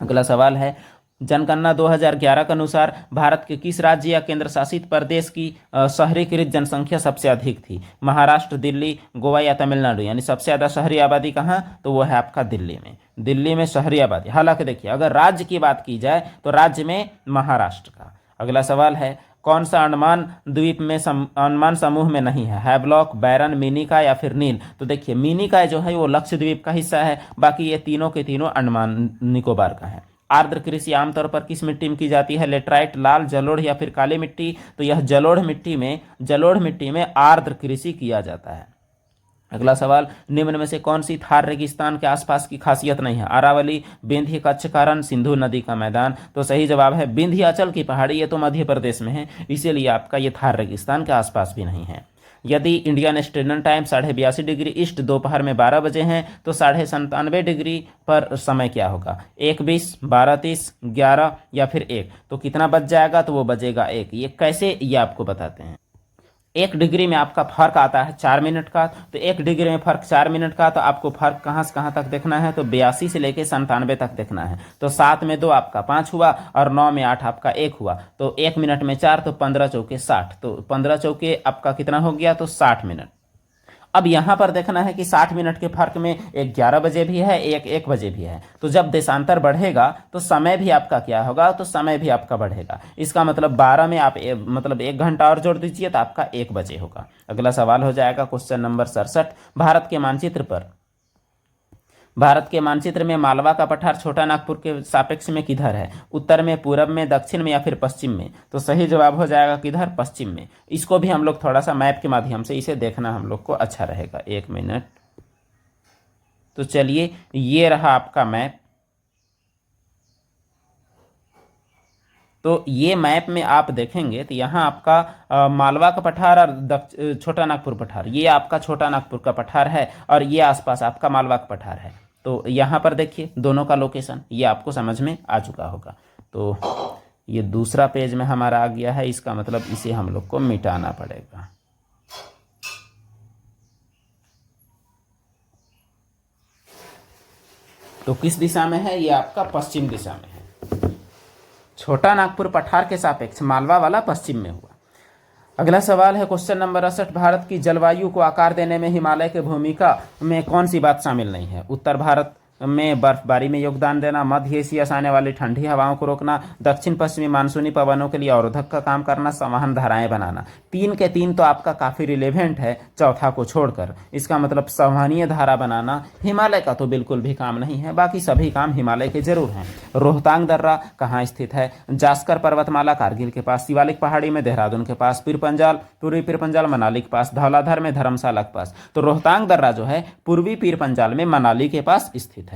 अगला सवाल है, जनगणना 2011 के अनुसार भारत के किस राज्य या केंद्र शासित प्रदेश की शहरीकृत जनसंख्या सबसे अधिक थी? महाराष्ट्र, दिल्ली, गोवा या तमिलनाडु? यानी सबसे ज़्यादा शहरी आबादी कहाँ? तो वो है आपका दिल्ली में। दिल्ली में शहरी आबादी। हालांकि देखिए, अगर राज्य की बात की जाए तो राज्य में महाराष्ट्र का। अगला सवाल है, कौन सा अंडमान द्वीप में अंडमान समूह में नहीं है? हैवलॉक, बैरन, मिनिकॉय या फिर नील? तो देखिए, मिनिकॉय जो है वो लक्षद्वीप का हिस्सा है, बाकी ये तीनों के तीनों अंडमान निकोबार का है। आर्द्र कृषि आमतौर पर किस मिट्टी में की जाती है? लेटराइट, लाल, जलोढ़ या फिर काली मिट्टी? तो यह जलोढ़ मिट्टी में आर्द्र कृषि किया जाता है। अगला सवाल, निम्न में से कौन सी थार रेगिस्तान के आसपास की खासियत नहीं है? अरावली, विंध्य, कच्छ कारण, सिंधु नदी का मैदान? तो सही जवाब है विंध्याचल की पहाड़ी। ये तो मध्य प्रदेश में है, इसीलिए आपका ये थार रेगिस्तान के आसपास भी नहीं है। यदि Indian standard time 82.5 degree east दोपहर में 12 बजे हैं तो 97.5 डिग्री पर समय क्या होगा? 1:20, 12:30, 11 या फिर 1? तो कितना बज जाएगा? तो वो बजेगा 1। ये कैसे, ये आपको बताते हैं। 1 डिग्री में आपका फर्क आता है 4 मिनट का, तो 1 डिग्री में फर्क 4 मिनट का, तो आपको फर्क कहाँ से कहाँ तक देखना है? तो 82 से लेके 97 तक देखना है। तो 7 में 2 आपका 5 हुआ और 9 में 8 आपका 1 हुआ, तो 1 मिनट में 4, तो 15 चौके 60, तो 15 चौके आपका कितना हो गया? तो 60 मिनट। अब यहां पर देखना है कि 60 मिनट के फर्क में एक 11 बजे भी है, एक 1 बजे भी है, तो जब देशांतर बढ़ेगा तो समय भी आपका क्या होगा? तो समय भी आपका बढ़ेगा। इसका मतलब 12 में आप मतलब 1 घंटा और जोड़ दीजिए तो आपका 1 बजे होगा। अगला सवाल हो जाएगा क्वेश्चन नंबर 67। भारत के मानचित्र में मालवा का पठार छोटा नागपुर के सापेक्ष में किधर है? उत्तर में, पूरब में, दक्षिण में या फिर पश्चिम में? तो सही जवाब हो जाएगा किधर? पश्चिम में। इसको भी हम लोग थोड़ा सा मैप के माध्यम से इसे देखना हम लोग को अच्छा रहेगा। 1 मिनट। तो चलिए, ये रहा आपका मैप। तो ये मैप में आप देखेंगे तो यहाँ आपका मालवा का पठार और छोटा नागपुर पठार, ये आपका छोटा नागपुर का पठार है और ये आसपास आपका मालवा का पठार है। तो यहाँ पर देखिए दोनों का लोकेशन, ये आपको समझ में आ चुका होगा। तो ये दूसरा पेज में हमारा आ गया है, इसका मतलब इसे हम लोग को मिटाना पड़ेगा। तो किस दिशा में है? ये आपका पश्चिम दिशा में है। छोटा नागपुर पठार के सापेक्ष मालवा वाला पश्चिम में हुआ। अगला सवाल है क्वेश्चन नंबर 68। भारत की जलवायु को आकार देने में हिमालय की भूमिका में कौन सी बात शामिल नहीं है? उत्तर भारत में बर्फबारी में योगदान देना, मध्य एशिया से आने वाली ठंडी हवाओं को रोकना, दक्षिण पश्चिमी मानसूनी पवनों के लिए अवरोधक का काम करना, संवहन धाराएं बनाना। 3 के 3 तो आपका काफी रिलेवेंट है, चौथा को छोड़कर। इसका मतलब संवहनीय धारा बनाना हिमालय का तो बिल्कुल भी काम नहीं है, बाकी सभी काम हिमालय के जरूर हैं। रोहतांग दर्रा कहाँ स्थित है? जास्कर पर्वतमाला कारगिल के पास, शिवालिक पहाड़ी में देहरादून के पास, पूर्वी पीर पंजाल मनाली के पास, धौलाधार में धर्मशाला के पास। तो रोहतांग दर्रा जो है पूर्वी पीर पंजाल में मनाली के पास स्थित है।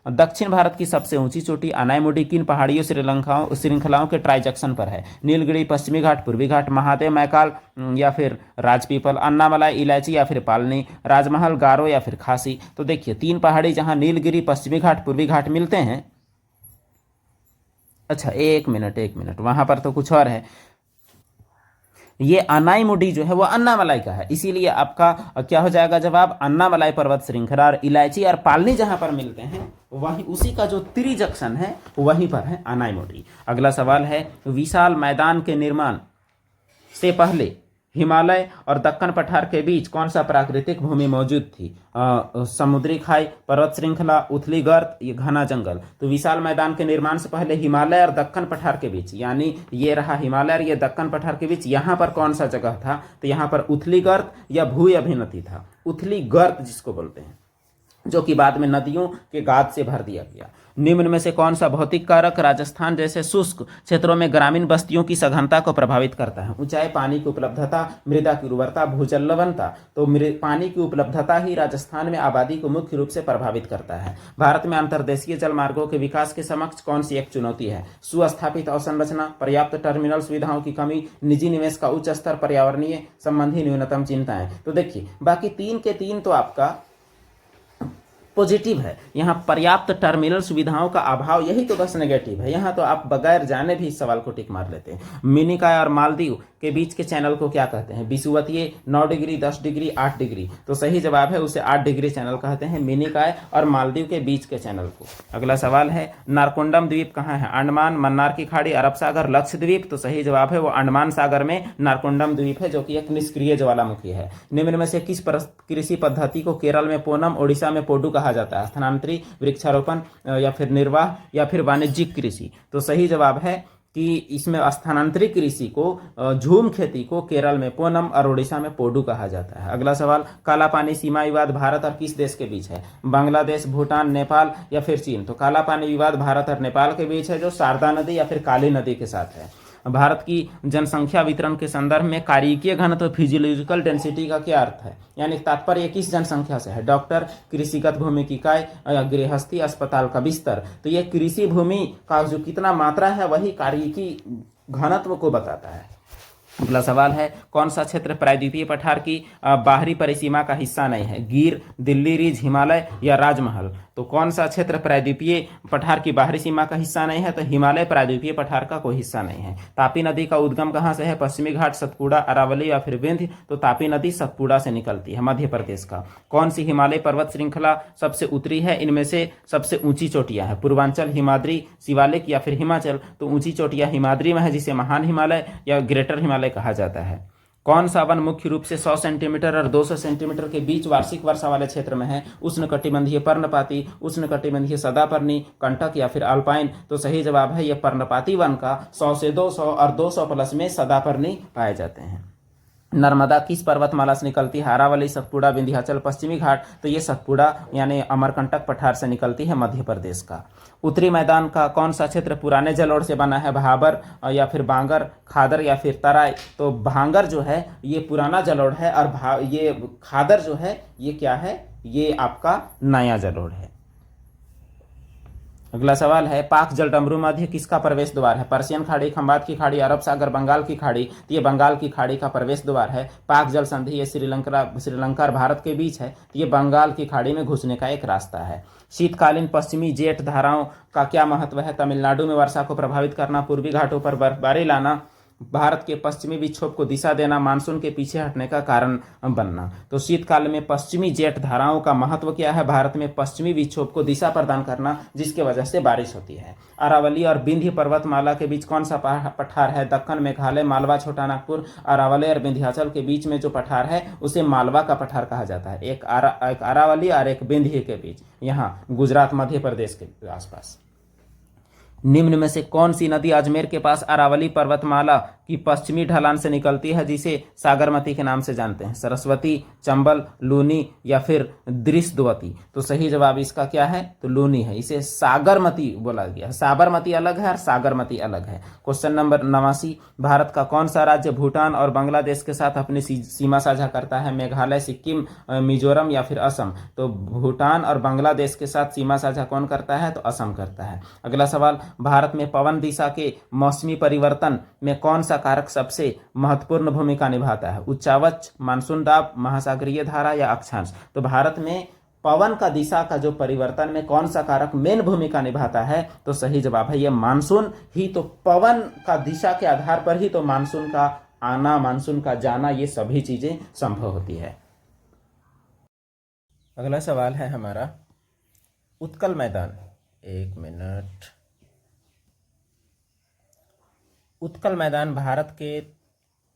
दक्षिण भारत की सबसे ऊंची चोटी अनाईमुडी किन पहाड़ियों श्रृंखलाओं के ट्राइजक्शन पर है? नीलगिरी, पश्चिमी घाट, पूर्वी घाट, महादेव, मैकाल या फिर राजपीपल, अन्नामलाई, इलायची या फिर पालनी, राजमहल, गारो या फिर खासी? तो देखिए 3 पहाड़ी जहां नीलगिरी, पश्चिमी घाट, पूर्वी घाट मिलते हैं। अच्छा, एक मिनट, वहां पर तो कुछ और है। ये अनाईमुडी जो है वो अन्नामलाई का है, इसीलिए आपका क्या हो जाएगा जवाब? अन्नामलाई पर्वत श्रृंखला। और इलायची और पालनी जहां पर मिलते हैं वहीं उसी का जो त्रिजंक्शन है वहीं पर है अनाईमुडी। अगला सवाल है, विशाल मैदान के निर्माण से पहले हिमालय और दक्कन पठार के बीच कौन सा प्राकृतिक भूमि मौजूद थी? समुद्री खाई, पर्वत श्रृंखला, उथली गर्त, ये घना जंगल। तो विशाल मैदान के निर्माण से पहले हिमालय और दक्कन पठार के बीच, यानी ये रहा हिमालय और ये दक्कन पठार के बीच, यहाँ पर कौन सा जगह था? तो यहाँ पर उथली गर्त या भू अभिनति था। उथली गर्त जिसको बोलते हैं, जो कि बाद में नदियों के गाद से भर दिया गया। निम्न में से कौन सा भौतिक कारक राजस्थान जैसे शुष्क क्षेत्रों में ग्रामीण बस्तियों की सघनता को प्रभावित करता है? ऊंचाई, पानी की उपलब्धता, मृदा की उर्वरता, भूजल लवणता। तो पानी की उपलब्धता ही राजस्थान में आबादी को मुख्य रूप से प्रभावित करता है। भारत में अंतर्देशीय जल मार्गों के विकास के समक्ष कौन सी एक चुनौती है? सुस्थापित अवसंरचना, पर्याप्त टर्मिनल सुविधाओं की कमी, निजी निवेश का उच्च स्तर, पर्यावरणीय संबंधी न्यूनतम चिंताएं। तो देखिए बाकी 3 के 3 तो आपका पॉजिटिव है। यहाँ पर्याप्त टर्मिनल सुविधाओं का अभाव, यही तो बस नेगेटिव है। यहाँ तो आप बगैर जाने भी इस सवाल को टिक मार लेते हैं। मिनिकॉय और मालदीव के बीच के चैनल को क्या कहते हैं? विषुवतीय 9 डिग्री, 10 डिग्री, 8 डिग्री। तो सही जवाब है उसे 8 डिग्री चैनल कहते हैं, मिनिकॉय और मालदीव के बीच के चैनल को। अगला सवाल है, नारकोंडम द्वीप कहाँ है? अंडमान, मन्नार की खाड़ी, अरब सागर, लक्षद्वीप। तो सही जवाब है वो अंडमान सागर में नारकोंडम द्वीप है, जो कि एक निष्क्रिय ज्वालामुखी है। निम्न में से किस कृषि पद्धति को केरल में पोनम, ओडिशा में पोडू कहा जाता है? स्थानांतरी, वृक्षारोपण या फिर निर्वाह या फिर वाणिज्यिक कृषि। तो सही जवाब है कि इसमें स्थानांतरित कृषि को, झूम खेती को केरल में पोनम और ओडिशा में पोडू कहा जाता है। अगला सवाल, काला पानी सीमा विवाद भारत और किस देश के बीच है? बांग्लादेश, भूटान, नेपाल या फिर चीन। तो काला पानी विवाद भारत और नेपाल के बीच है, जो शारदा नदी या फिर काली नदी के साथ है। भारत की जनसंख्या वितरण के संदर्भ में कार्यकीय घनत्व, फिजियोलॉजिकल डेंसिटी का क्या अर्थ है? यानी तात्पर्य किस जनसंख्या से है? डॉक्टर, कृषिगत भूमि की इकाई या गृहस्थी, अस्पताल का बिस्तर। तो ये कृषि भूमि का जो कितना मात्रा है वही कार्यकीय घनत्व को बताता है। अगला सवाल है, कौन सा क्षेत्र प्रायद्वीपीय पठार की बाहरी परिसीमा का हिस्सा नहीं है? गिर, दिल्ली रिज, हिमालय या राजमहल। तो कौन सा क्षेत्र प्रायद्वीपीय पठार की बाहरी सीमा का हिस्सा नहीं है? तो हिमालय प्रायद्वीपीय पठार का कोई हिस्सा नहीं है। तापी नदी का उद्गम कहाँ से है? पश्चिमी घाट, सतपुड़ा, अरावली या फिर विंध्य। तो तापी नदी सतपुड़ा से निकलती है, मध्य प्रदेश का। कौन सी हिमालय पर्वत श्रृंखला सबसे उत्तरी है? इनमें से सबसे ऊंची चोटियां हैं, पूर्वांचल, हिमाद्री, शिवालिक या फिर हिमाचल। तो ऊंची चोटियां हिमाद्री में है, जिसे महान हिमालय या ग्रेटर हिमालय कहा जाता है। कौन सा वन मुख्य रूप से 100 सेंटीमीटर और 200 सेंटीमीटर के बीच वार्षिक वर्षा वाले क्षेत्र में है? उष्णकटिबंधीय पर्णपाती, उष्णकटिबंधीय सदापर्णी, कंटक या फिर अल्पाइन। तो सही जवाब है ये पर्णपाती वन का 100 से 200 और 200 प्लस में सदापर्णी पाए जाते हैं। नर्मदा किस पर्वतमाला से निकलती है? अरावली, सतपुड़ा, विंध्याचल, पश्चिमी घाट। तो ये सतपुड़ा यानी अमरकंटक पठार से निकलती है, मध्य प्रदेश का। उत्तरी मैदान का कौन सा क्षेत्र पुराने जलोढ़ से बना है? भाबर या फिर बांगर, खादर या फिर तराई। तो भांगर जो है ये पुराना जलोढ़ है और ये खादर जो है ये क्या है? ये आपका नया जलोढ़ है। अगला सवाल है, पाक जलडमरू मध्य किसका प्रवेश द्वार है? पर्शियन खाड़ी, खंबात की खाड़ी, अरब सागर, बंगाल की खाड़ी। तो ये बंगाल की खाड़ी का प्रवेश द्वार है। पाक जल संधि ये श्रीलंका और भारत के बीच है। तो ये बंगाल की खाड़ी में घुसने का एक रास्ता है। शीतकालीन पश्चिमी जेट धाराओं का क्या महत्व है? तमिलनाडु में वर्षा को प्रभावित करना, पूर्वी घाटों पर बर्फबारी लाना, भारत के पश्चिमी विक्षोभ को दिशा देना, मानसून के पीछे हटने का कारण बनना। तो शीतकाल में पश्चिमी जेट धाराओं का महत्व क्या है? भारत में पश्चिमी विक्षोभ को दिशा प्रदान करना, जिसके वजह से बारिश होती है। अरावली और विंध्य पर्वतमाला के बीच कौन सा पठार है? दक्कन, मेघालय, मालवा, छोटा नागपुर। अरावली और विंध्याचल के बीच में जो पठार है उसे मालवा का पठार कहा जाता है। एक अरावली और एक विंध्य के बीच, यहाँ गुजरात, मध्य प्रदेश के आसपास। निम्न में से कौन सी नदी अजमेर के पास अरावली पर्वतमाला की पश्चिमी ढलान से निकलती है, जिसे सागरमती के नाम से जानते हैं? सरस्वती, चंबल, लूनी या फिर दृश्यवती। तो सही जवाब इसका क्या है? तो लूनी है, इसे सागरमती बोला गया। साबरमती अलग है और सागरमती अलग है। क्वेश्चन नंबर 89, भारत का कौन सा राज्य भूटान और बांग्लादेश के साथ अपनी सीमा साझा करता है? मेघालय, सिक्किम, मिजोरम या फिर असम। तो भूटान और बांग्लादेश के साथ सीमा साझा कौन करता है? तो असम करता है। अगला सवाल, भारत में पवन दिशा के मौसमी परिवर्तन में कौन सा कारक सबसे महत्वपूर्ण भूमिका निभाता है? उच्चावच, मानसून दाब, महासागरीय धारा या अक्षांश। तो भारत में पवन का दिशा का जो परिवर्तन में कौन सा कारक मेन भूमिका निभाता है? तो सही जवाब है ये मानसून ही। तो पवन का दिशा के आधार पर ही तो मानसून का आना, मानसून का जाना, ये सभी चीजें संभव होती है। अगला सवाल है हमारा, उत्कल मैदान। एक मिनट। उत्कल मैदान भारत के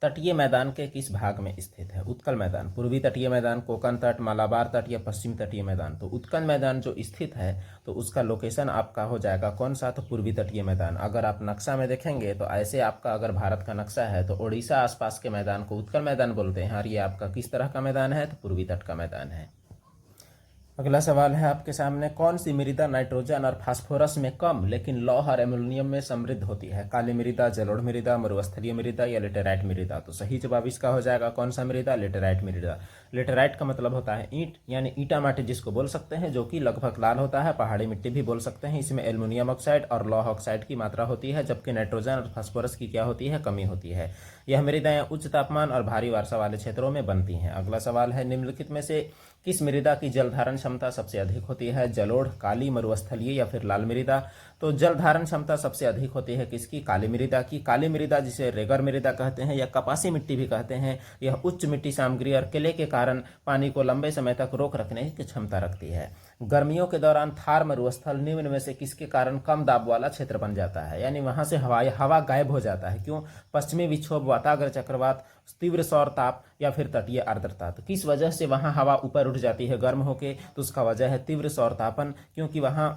तटीय मैदान के किस भाग में स्थित है? उत्कल मैदान पूर्वी तटीय मैदान, कोंकण तट, मालाबार तट या पश्चिम तटीय मैदान। तो उत्कल मैदान जो स्थित है तो उसका लोकेशन आपका हो जाएगा कौन सा? तो पूर्वी तटीय मैदान। अगर आप नक्शा में देखेंगे तो ऐसे आपका अगर भारत का नक्शा है तो ओडिशा आसपास के मैदान को उत्कल मैदान बोलते हैं, और ये आपका किस तरह का मैदान है? तो पूर्वी तट का मैदान है। अगला सवाल है आपके सामने, कौन सी मृदा नाइट्रोजन और फास्फोरस में कम लेकिन लौह और एल्युमिनियम में समृद्ध होती है? काली मृदा, जलोढ़ मृदा, मरुस्थलीय मृदा या लेटेराइट मृदा। तो सही जवाब इसका हो जाएगा कौन सा मृदा? लेटेराइट मृदा। लेटेराइट का मतलब होता है ईंट, यानी ईटा माटी जिसको बोल सकते हैं, जो कि लगभग लाल होता है। पहाड़ी मिट्टी भी बोल सकते हैं। इसमें एल्युमिनियम ऑक्साइड और लौह ऑक्साइड की मात्रा होती है, जबकि नाइट्रोजन और फास्फोरस की क्या होती है? कमी होती है। यह मृदाएं उच्च तापमान और भारी वर्षा वाले क्षेत्रों में बनती हैं। अगला सवाल है, निम्नलिखित में से किस मृदा की जल धारण क्षमता सबसे अधिक होती है? जलोढ़, काली, मरुस्थलीय या फिर लाल मृदा? तो जल धारण क्षमता सबसे अधिक होती है किसकी? काली मृदा की। काली मृदा जिसे रेगर मृदा कहते हैं या कपासी मिट्टी भी कहते हैं, यह उच्च मिट्टी सामग्री और किले के कारण पानी को लंबे समय तक रोक रखने की क्षमता रखती है। गर्मियों के दौरान थार मरुस्थल निम्न में से किसके कारण कम दाब वाला क्षेत्र बन जाता है? यानी वहां से हवा गायब हो जाता है। क्यों? पश्चिमी विक्षोभ, वाताग्र चक्रवात, तीव्र सौर ताप या फिर तटीय आर्द्रता। तो किस वजह से वहां हवा ऊपर उठ जाती है गर्म होके? तो उसका वजह है तीव्र सौर तापन, क्योंकि वहां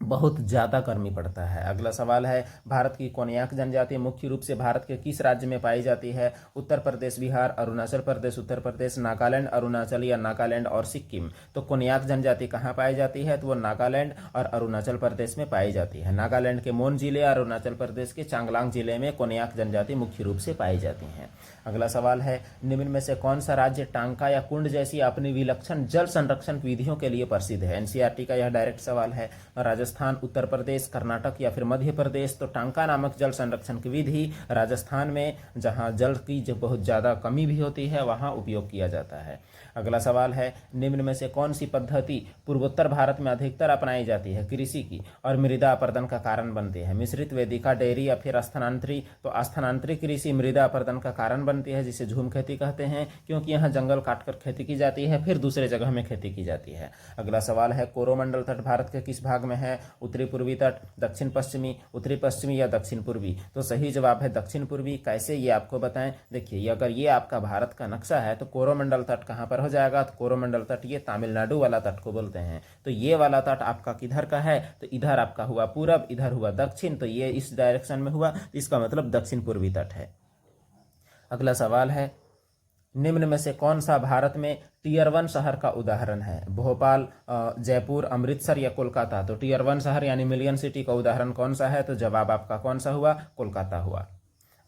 बहुत ज़्यादा गर्मी पड़ता है। अगला सवाल है, भारत की कोन्याक जनजाति मुख्य रूप से भारत के किस राज्य में पाई जाती है? उत्तर प्रदेश, बिहार, अरुणाचल प्रदेश, उत्तर प्रदेश, नागालैंड, अरुणाचल या नागालैंड और सिक्किम। तो कोन्याक जनजाति कहाँ पाई जाती है? तो वो नागालैंड और अरुणाचल प्रदेश में पाई जाती है। नागालैंड के मोन जिले और अरुणाचल प्रदेश के चांगलांग जिले में कोन्याक जनजाति मुख्य रूप से पाई जाती है। अगला सवाल है, निम्न में से कौन सा राज्य टांका या कुंड जैसी अपनी विलक्षण जल संरक्षण विधियों के लिए प्रसिद्ध है? एनसीईआरटी का यह डायरेक्ट सवाल है। राजस्थान, उत्तर प्रदेश, कर्नाटक या फिर मध्य प्रदेश? तो टांका नामक जल संरक्षण की विधि राजस्थान में, जहां जल की जो बहुत ज़्यादा कमी भी होती है, वहां उपयोग किया जाता है। अगला सवाल है, निम्न में से कौन सी पद्धति पूर्वोत्तर भारत में अधिकतर अपनाई जाती है कृषि की और मृदा अपरदन का कारण बनती है? मिश्रित, वेदिका, डेयरी या फिर स्थानांतरी? तो स्थानांतरी कृषि मृदा अपरदन का कारण बनती है, जिसे झूम खेती कहते हैं, क्योंकि यहाँ जंगल काटकर खेती की जाती है, फिर दूसरे जगह में खेती की जाती है। अगला सवाल है, कोरोमंडल तट भारत के किस भाग में है? उत्तरी पूर्वी तट, दक्षिण पश्चिमी, उत्तरी पश्चिमी या दक्षिण पूर्वी? तो सही जवाब है दक्षिण पूर्वी। कैसे, ये आपको बताएं। देखिए, अगर ये आपका भारत का नक्शा है तो कोरोमंडल तट कहाँ पर हो जाएगा? तो कोरोमंडल तट ये तमिलनाडु वाला तट को बोलते हैं। तो ये वाला तट आपका किधर का है? तो इधर आपका हुआ पूरब, इधर हुआ दक्षिण, तो ये इस डायरेक्शन में हुआ, इसका मतलब दक्षिण पूर्वी तट है। अगला सवाल है, निम्न में से कौन सा भारत में टीयर 1 शहर का उदाहरण है? भोपाल, जयपुर, अमृतसर या कोलकाता? तो टीयर 1 शहर यानी मिलियन सिटी का उदाहरण कौन सा है? तो जवाब आपका कौन सा हुआ? कोलकाता हुआ।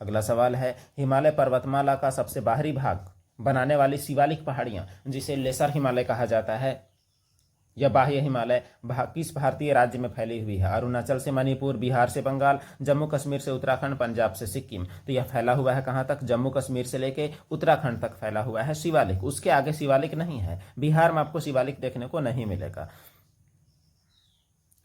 अगला सवाल है, हिमालय पर्वतमाला का सबसे बाहरी भाग बनाने वाली शिवालिक पहाड़ियां, जिसे लेसर हिमालय कहा जाता है, यह बाह्य हिमालय किस भारतीय राज्य में फैली हुई है? अरुणाचल से मणिपुर, बिहार से बंगाल, जम्मू कश्मीर से उत्तराखंड, पंजाब से सिक्किम? तो यह फैला हुआ है कहाँ तक? जम्मू कश्मीर से लेके उत्तराखंड तक फैला हुआ है शिवालिक। उसके आगे शिवालिक नहीं है। बिहार में आपको शिवालिक देखने को नहीं मिलेगा।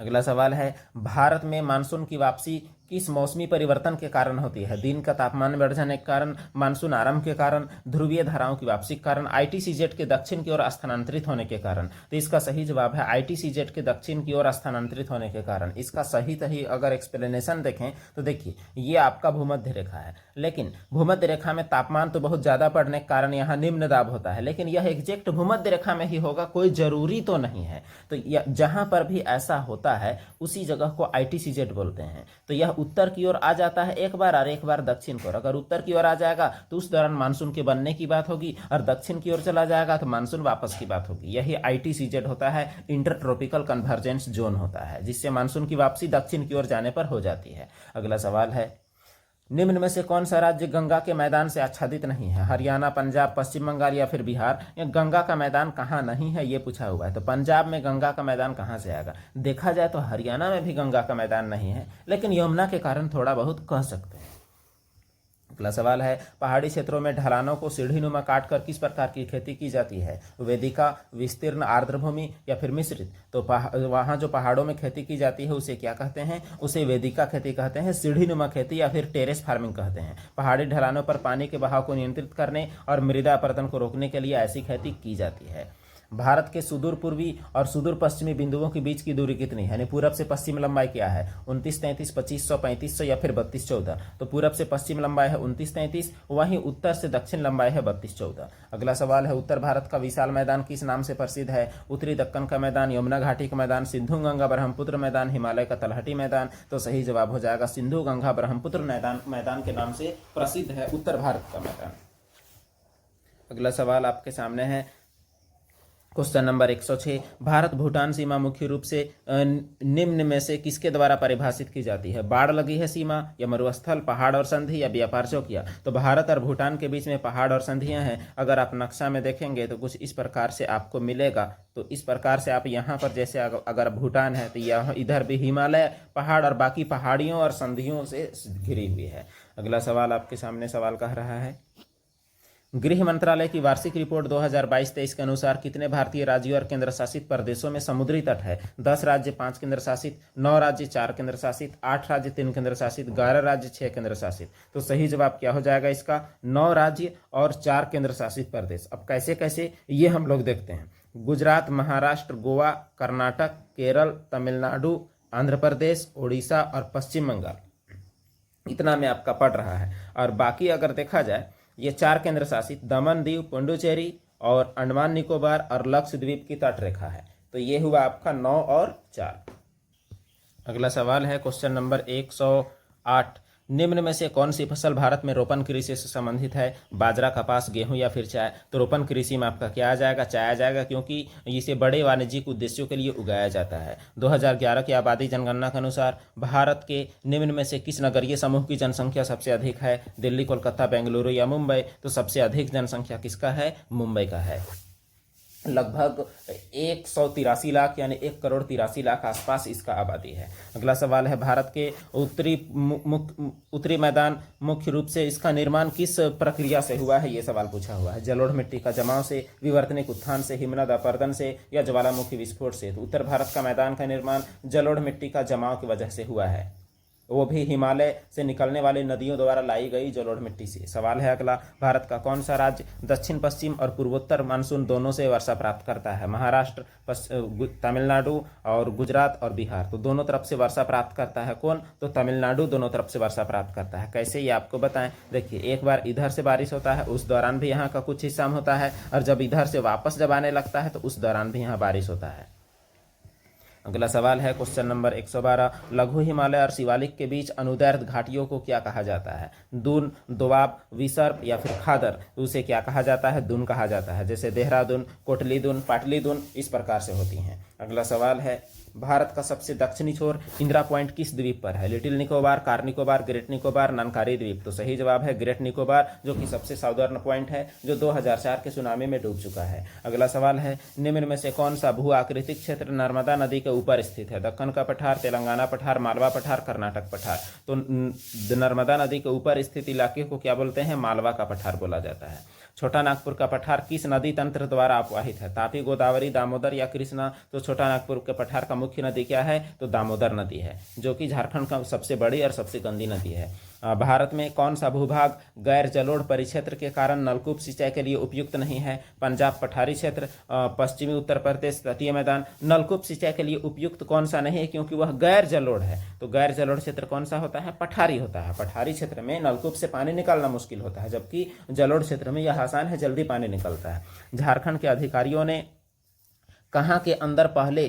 अगला सवाल है, भारत में मानसून की वापसी किस मौसमी परिवर्तन के कारण होती है? दिन का तापमान बढ़ जाने के कारण, मानसून आरंभ के कारण, ध्रुवीय धाराओं की वापसी के कारण, आईटीसीजेड के दक्षिण की ओर स्थानांतरित होने के कारण? तो इसका सही जवाब है आईटीसीजेड के दक्षिण की ओर स्थानांतरित होने के कारण। इसका सही अगर एक्सप्लेनेशन देखें तो देखिए, ये आपका भूमध्य रेखा है, लेकिन भूमध्य रेखा में तापमान तो बहुत ज्यादा बढ़ने के कारण यहाँ निम्न दाब होता है, लेकिन यह एग्जैक्ट भूमध्य रेखा में ही होगा, कोई जरूरी तो नहीं है। तो जहां पर भी ऐसा होता है उसी जगह को आईटीसीजेड बोलते हैं। तो यह उत्तर की ओर आ जाता है एक बार और एक बार दक्षिण की ओर। अगर उत्तर की ओर आ जाएगा तो उस दौरान मानसून के बनने की बात होगी, और दक्षिण की ओर चला जाएगा तो मानसून वापस की बात होगी। यही आईटीसीजेड होता है, इंटर ट्रॉपिकल कन्वर्जेंस जोन होता है, जिससे मानसून की वापसी दक्षिण की ओर जाने पर हो जाती है। अगला सवाल है, निम्न में से कौन सा राज्य गंगा के मैदान से आच्छादित नहीं है? हरियाणा, पंजाब, पश्चिम बंगाल या फिर बिहार? या गंगा का मैदान कहाँ नहीं है, ये पूछा हुआ है। तो पंजाब में गंगा का मैदान कहाँ से आएगा? देखा जाए तो हरियाणा में भी गंगा का मैदान नहीं है, लेकिन यमुना के कारण थोड़ा बहुत कह सकते हैं। अगला सवाल है, पहाड़ी क्षेत्रों में ढलानों को सीढ़ीनुमा काटकर किस प्रकार की खेती की जाती है? वेदिका, विस्तीर्ण, आर्द्र भूमि या फिर मिश्रित? तो वहाँ जो पहाड़ों में खेती की जाती है उसे क्या कहते हैं? उसे वेदिका खेती कहते हैं, सीढ़ीनुमा खेती या फिर टेरेस फार्मिंग कहते हैं। पहाड़ी ढलानों पर पानी के बहाव को नियंत्रित करने और मृदा अपरदन को रोकने के लिए ऐसी खेती की जाती है। भारत के सुदूर पूर्वी और सुदूर पश्चिमी बिंदुओं के बीच की दूरी कितनी है? यानी पूरब से पश्चिम लंबाई क्या है? 2933, 2500, 3500 या फिर 3214? तो पूरब से पश्चिम लंबाई है 2933, वहीं उत्तर से दक्षिण लंबाई है 3214। अगला सवाल है, उत्तर भारत का विशाल मैदान किस नाम से प्रसिद्ध है? उत्तरी दक्कन का मैदान, यमुना घाटी का मैदान, सिंधु गंगा ब्रह्मपुत्र मैदान, हिमालय का तलहटी मैदान? तो सही जवाब हो जाएगा सिंधु गंगा ब्रह्मपुत्र मैदान के नाम से प्रसिद्ध है उत्तर भारत का मैदान। अगला सवाल आपके सामने है, क्वेश्चन नंबर 106, भारत भूटान सीमा मुख्य रूप से निम्न में से किसके द्वारा परिभाषित की जाती है? बाढ़ लगी है सीमा, या मरुस्थल, पहाड़ और संधि, या व्यापार चौकिया? तो भारत और भूटान के बीच में पहाड़ और संधियां हैं। अगर आप नक्शा में देखेंगे तो कुछ इस प्रकार से आपको मिलेगा। तो इस प्रकार से आप यहाँ पर जैसे अगर भूटान है तो यहाँ इधर भी हिमालय, पहाड़ और बाकी पहाड़ियों और संधियों से घिरी हुई है। अगला सवाल आपके सामने सवाल कह रहा है, गृह मंत्रालय की वार्षिक रिपोर्ट 2022-23 के अनुसार कितने भारतीय राज्यों और केंद्र शासित प्रदेशों में समुद्री तट है? 10 राज्य, 5 केंद्र शासित, 9 राज्य, 4 केंद्र शासित, 8 राज्य, 3 केंद्र शासित, 11 राज्य, 6 केंद्र शासित। तो सही जवाब क्या हो जाएगा इसका? 9 राज्य और 4 केंद्र शासित प्रदेश। अब कैसे कैसे ये हम लोग देखते हैं। गुजरात, महाराष्ट्र, गोवा, कर्नाटक, केरल, तमिलनाडु, आंध्र प्रदेश, उड़ीसा और पश्चिम बंगाल। इतना में आपका पड़ रहा है। और बाकी अगर देखा जाए, ये 4 केंद्र शासित दमन, दीव, पुडुचेरी और अंडमान निकोबार और लक्षद्वीप की तट रेखा है। तो ये हुआ आपका 9 और 4। अगला सवाल है क्वेश्चन नंबर 108। निम्न में से कौन सी फसल भारत में रोपण कृषि से संबंधित है? बाजरा, कपास, गेहूं या फिर चाय? तो रोपण कृषि में आपका क्या आ जाएगा? चाय आ जाएगा, क्योंकि इसे बड़े वाणिज्यिक उद्देश्यों के लिए उगाया जाता है। 2011 की आबादी जनगणना के अनुसार भारत के निम्न में से किस नगरीय समूह की जनसंख्या सबसे अधिक है? दिल्ली, कोलकाता, बेंगलुरु या मुंबई? तो सबसे अधिक जनसंख्या किसका है? मुंबई का है। लगभग 183 लाख यानी 1,83 लाख आसपास इसका आबादी है। अगला सवाल है भारत के उत्तरी मैदान मुख्य रूप से इसका निर्माण किस प्रक्रिया से हुआ है? ये सवाल पूछा हुआ है। जलोढ़ मिट्टी का जमाव से, विवर्तनिक उत्थान से, हिमनद अपरदन से या ज्वालामुखी विस्फोट से? तो उत्तर भारत का मैदान का निर्माण जलोढ़ मिट्टी का जमाव की वजह से हुआ है, वो भी हिमालय से निकलने वाली नदियों द्वारा लाई गई जलोढ़ मिट्टी से। सवाल है अगला, भारत का कौन सा राज्य दक्षिण पश्चिम और पूर्वोत्तर मानसून दोनों से वर्षा प्राप्त करता है? महाराष्ट्र, तमिलनाडु और गुजरात और बिहार। तो दोनों तरफ से वर्षा प्राप्त करता है कौन? तो तमिलनाडु दोनों तरफ से वर्षा प्राप्त करता है। कैसे, ये आपको बताएं। देखिए, एक बार इधर से बारिश होता है, उस दौरान भी यहाँ का कुछ हिस्सा में होता है, और जब इधर से वापस जब आने लगता है तो उस दौरान भी यहाँ बारिश होता है। अगला सवाल है क्वेश्चन नंबर 112। लघु हिमालय और शिवालिक के बीच अनुदैर्ध्य घाटियों को क्या कहा जाता है? दून, दोआब, विसर्प या फिर खादर? उसे क्या कहा जाता है? दून कहा जाता है। जैसे देहरादून, कोटली दून, पाटली दून इस प्रकार से होती हैं। अगला सवाल है, भारत का सबसे दक्षिणी छोर इंदिरा पॉइंट किस द्वीप पर है? लिटिल निकोबार, कार निकोबार, ग्रेट निकोबार, ननकारी द्वीप? तो सही जवाब है ग्रेट निकोबार, जो कि सबसे साउदर्न पॉइंट है, जो 2004 के सुनामी में डूब चुका है। अगला सवाल है, निम्न में से कौन सा भू आकृतिक क्षेत्र नर्मदा नदी के ऊपर स्थित है? दक्कन का पठार, तेलंगाना पठार, मालवा पठार, कर्नाटक पठार? तो नर्मदा नदी के ऊपर स्थित इलाके को क्या बोलते हैं? मालवा का पठार बोला जाता है। छोटा नागपुर का पठार किस नदी तंत्र द्वारा अपवाहित है? तापी, गोदावरी, दामोदर या कृष्णा? तो छोटा नागपुर के पठार का मुख्य नदी क्या है? तो दामोदर नदी है, जो कि झारखंड का सबसे बड़ी और सबसे गंदी नदी है। भारत में कौन सा भूभाग गैर जलोढ़ परिक्षेत्र के कारण नलकूप सिंचाई के लिए उपयुक्त नहीं है? पंजाब पठारी क्षेत्र, पश्चिमी उत्तर प्रदेश तटीय मैदान। नलकूप सिंचाई के लिए उपयुक्त कौन सा नहीं है? क्योंकि वह गैर जलोढ़ है। तो गैर जलोढ़ क्षेत्र कौन सा होता है? पठारी होता है। पठारी क्षेत्र में नलकूप से पानी निकालना मुश्किल होता है, जबकि जलोढ़ क्षेत्र में यह आसान है, जल्दी पानी निकलता है। झारखंड के अधिकारियों ने कहाँ के अंदर पहले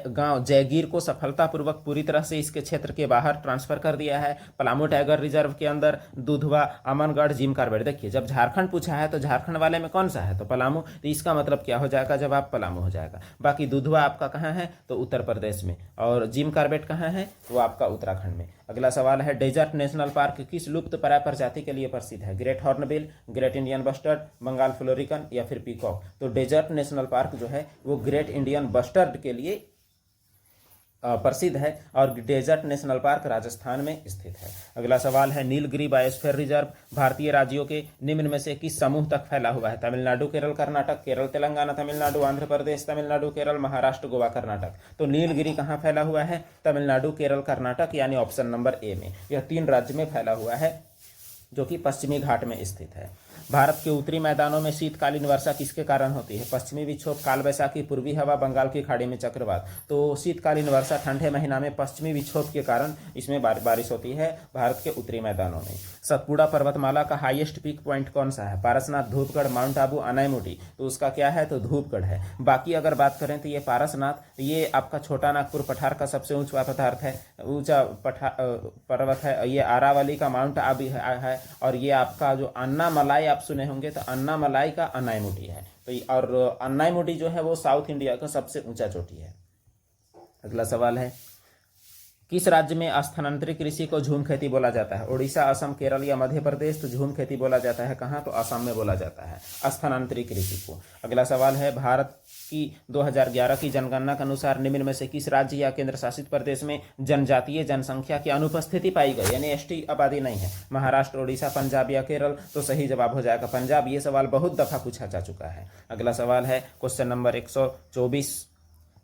गांव जयगीर को सफलतापूर्वक पूरी तरह से इसके क्षेत्र के बाहर ट्रांसफर कर दिया है? पलामू टाइगर रिजर्व के अंदर, दुधवा, अमनगढ़, जिम कार्बेट। देखिए, जब झारखंड पूछा है तो झारखंड वाले में कौन सा है? तो पलामू। तो इसका मतलब क्या हो जाएगा? जवाब पलामू हो जाएगा। बाकी दुधवा आपका कहाँ है? तो उत्तर प्रदेश में। और जिम कार्बेट कहाँ है? वो आपका उत्तराखंड में। अगला सवाल है, डेजर्ट नेशनल पार्क किस लुप्तप्राय प्रजाति के लिए प्रसिद्ध है? Great hornbill, great Indian bustard, Bengal florican या फिर पीकॉक? तो डेजर्ट नेशनल पार्क जो है वो ग्रेट इंडियन बस्टर्ड के लिए प्रसिद्ध है, और डेजर्ट नेशनल पार्क राजस्थान में स्थित है। अगला सवाल है, नीलगिरी बायोस्फीयर रिजर्व भारतीय राज्यों के निम्न में से किस समूह तक फैला हुआ है? तमिलनाडु, केरल, कर्नाटक? केरल, तेलंगाना, तमिलनाडु, आंध्र प्रदेश, तमिलनाडु, केरल, महाराष्ट्र, गोवा, कर्नाटक? तो नीलगिरी कहाँ फैला हुआ है? तमिलनाडु, केरल, कर्नाटक, यानी ऑप्शन नंबर ए में। यह 3 राज्य में फैला हुआ है, जो कि पश्चिमी घाट में स्थित है। भारत के उत्तरी मैदानों में शीतकालीन वर्षा किसके कारण होती है? पश्चिमी विक्षोभ, काल वैशाखी, पूर्वी हवा, बंगाल की खाड़ी में चक्रवात? तो शीतकालीन वर्षा ठंडे महीना में पश्चिमी विक्षोभ के कारण इसमें बारिश होती है भारत के उत्तरी मैदानों में। सतपुड़ा पर्वतमाला का हाईएस्ट पीक पॉइंट कौन सा है? पारसनाथ, धूपगढ़, माउंट आबू, अनाईमुडी? तो उसका क्या है? तो धूपगढ़ है। बाकी अगर बात करें तो ये पारसनाथ, ये आपका छोटा नागपुर पठार का सबसे ऊंचा ऊंचा पर्वत है। ये आरावली का माउंट आबू है, और ये आपका जो अन्नामलाई आप सुने होंगे, तो अन्नामलाई का अनाईमुडी है। तो और अनाईमुडी जो है वो साउथ इंडिया का सबसे ऊंचा चोटी है। अगला सवाल है, किस राज्य में स्थानांतरित कृषि को झूम खेती बोला जाता है? उड़ीसा, असम, केरल या मध्य प्रदेश। तो झूम खेती बोला जाता है कहाँ? तो असम में बोला जाता है स्थानांतरित कृषि को। अगला सवाल है, भारत की 2011 की जनगणना के अनुसार निम्न में से किस राज्य या केंद्र शासित प्रदेश में जनजातीय जनसंख्या की अनुपस्थिति पाई गई, यानी एसटी आबादी नहीं है? महाराष्ट्र, उड़ीसा, पंजाब या केरल। तो सही जवाब हो जाएगा पंजाब। ये सवाल बहुत दफा पूछा जा चुका है। अगला सवाल है क्वेश्चन नंबर 124,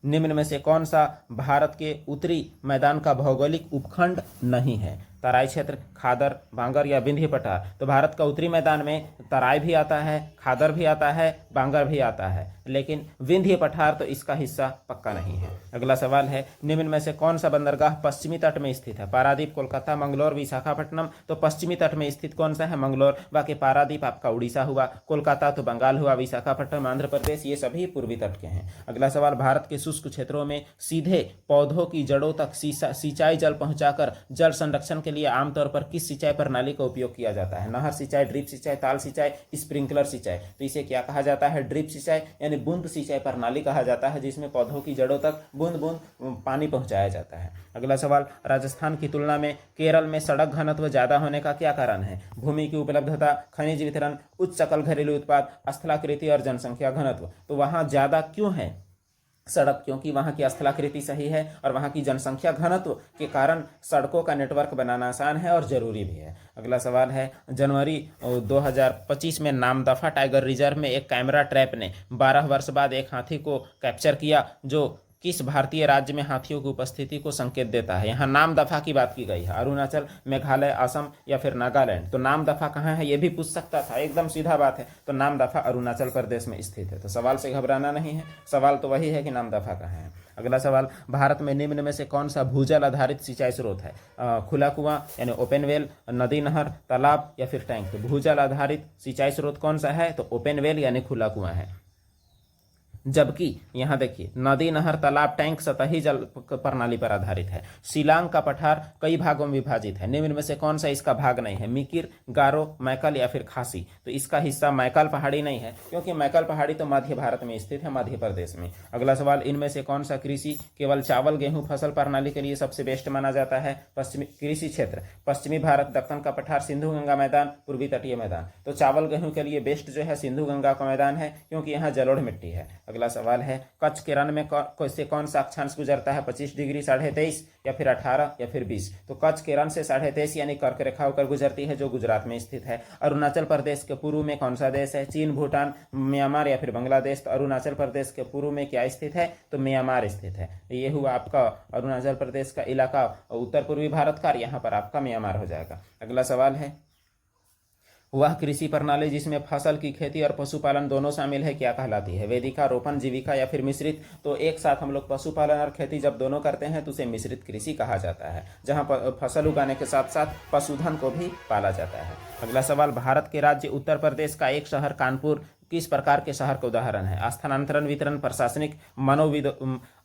निम्न में से कौन सा भारत के उत्तरी मैदान का भौगोलिक उपखंड नहीं है? तराई क्षेत्र, खादर, बांगर या विंध्य पठार। तो भारत का उत्तरी मैदान में तराई भी आता है, खादर भी आता है, बांगर भी आता है, लेकिन विंध्य पठार तो इसका हिस्सा पक्का नहीं है। अगला सवाल है, निम्न में से कौन सा बंदरगाह पश्चिमी तट में स्थित है? पारादीप, कोलकाता, मंगलौर, विशाखापट्टनम। तो पश्चिमी तट में स्थित कौन सा है? मंगलौर। बाकी पारादीप आपका उड़ीसा हुआ, कोलकाता तो बंगाल हुआ, विशाखापट्टनम आंध्र प्रदेश, ये सभी पूर्वी तट के हैं। अगला सवाल, भारत के शुष्क क्षेत्रों में सीधे पौधों की जड़ों तक सिंचाई जल पहुंचाकर जल संरक्षण के लिए आमतौर पर किस सिंचाई प्रणाली का उपयोग किया जाता है? नहर सिंचाई, ड्रिप सिंचाई, ताल सिंचाई, स्प्रिंकलर सिंचाई। तो इसे क्या कहा जाता है? ड्रिप सिंचाई यानी बूंद सिंचाई प्रणाली कहा जाता है, जिसमें पौधों की जड़ों तक बूंद बूंद पानी पहुंचाया जाता है। अगला सवाल, राजस्थान की तुलना में केरल में सड़क घनत्व ज्यादा होने का क्या कारण है? भूमि की उपलब्धता, खनिज वितरण, उच्च सकल घरेलू उत्पाद, स्थलाकृति और जनसंख्या घनत्व। तो वहां ज्यादा क्यों है सड़क? क्योंकि वहाँ की स्थलाकृति सही है और वहाँ की जनसंख्या घनत्व के कारण सड़कों का नेटवर्क बनाना आसान है और ज़रूरी भी है। अगला सवाल है, जनवरी 2025 में नामदफा टाइगर रिजर्व में एक कैमरा ट्रैप ने 12 वर्ष बाद एक हाथी को कैप्चर किया, जो किस भारतीय राज्य में हाथियों की उपस्थिति को संकेत देता है? यहाँ नाम दफा की बात की गई है, अरुणाचल, मेघालय, असम या फिर नागालैंड। तो नाम दफा कहाँ है ये भी पूछ सकता था, एकदम सीधा बात है। तो नाम दफा अरुणाचल प्रदेश में स्थित है। तो सवाल से घबराना नहीं है, सवाल तो वही है कि नाम दफा कहाँ है। अगला सवाल, भारत में निम्न में से कौन सा भूजल आधारित सिंचाई स्रोत है? खुला कुआं यानी ओपन वेल, नदी, नहर, तालाब या फिर टैंक। तो भूजल आधारित सिंचाई स्रोत कौन सा है? तो ओपन वेल यानी खुला कुआं है। जबकि यहाँ देखिए, नदी, नहर, तालाब, टैंक सतही जल प्रणाली पर आधारित है। शिलांग का पठार कई भागों में विभाजित है, निम्न में से कौन सा इसका भाग नहीं है? मिकिर, गारो, मैकल या फिर खासी। तो इसका हिस्सा मैकल पहाड़ी नहीं है, क्योंकि मैकल पहाड़ी तो मध्य भारत में स्थित है, मध्य प्रदेश में। अगला सवाल, इनमें से कौन सा कृषि केवल चावल गेहूं फसल प्रणाली के लिए सबसे बेस्ट माना जाता है? पश्चिमी कृषि क्षेत्र, पश्चिमी भारत, दक्कन का पठार, सिंधु गंगा मैदान, पूर्वी तटीय मैदान। तो चावल गेहूं के लिए बेस्ट जो है सिंधु गंगा का मैदान है, क्योंकि यहाँ जलोढ़ मिट्टी है। अगला सवाल है, कच्छ के रण में से कौन सा अक्षांश गुजरता है? 25 डिग्री, 23.5 या फिर 18 या फिर 20। तो कच्छ के रण से 23.5 यानी कर्क रेखा होकर गुजरती है, जो गुजरात में स्थित है। अरुणाचल प्रदेश के पूर्व में कौन सा देश है? चीन, भूटान, म्यांमार या फिर बांग्लादेश। तो अरुणाचल प्रदेश के पूर्व में क्या स्थित है? तो म्यांमार स्थित है। ये हुआ आपका अरुणाचल प्रदेश का इलाका उत्तर पूर्वी भारत का, यहाँ पर आपका म्यांमार हो जाएगा। अगला सवाल है, वह कृषि प्रणाली जिसमें फसल की खेती और पशुपालन दोनों शामिल है क्या कहलाती है? वेदिका, रोपण, जीविका या फिर मिश्रित। तो एक साथ हम लोग पशुपालन और खेती जब दोनों करते हैं तो उसे मिश्रित कृषि कहा जाता है, जहां फसल उगाने के साथ साथ पशुधन को भी पाला जाता है। अगला सवाल, भारत के राज्य उत्तर प्रदेश का एक शहर कानपुर किस प्रकार के शहर का उदाहरण है? स्थानांतरण, वितरण, प्रशासनिक,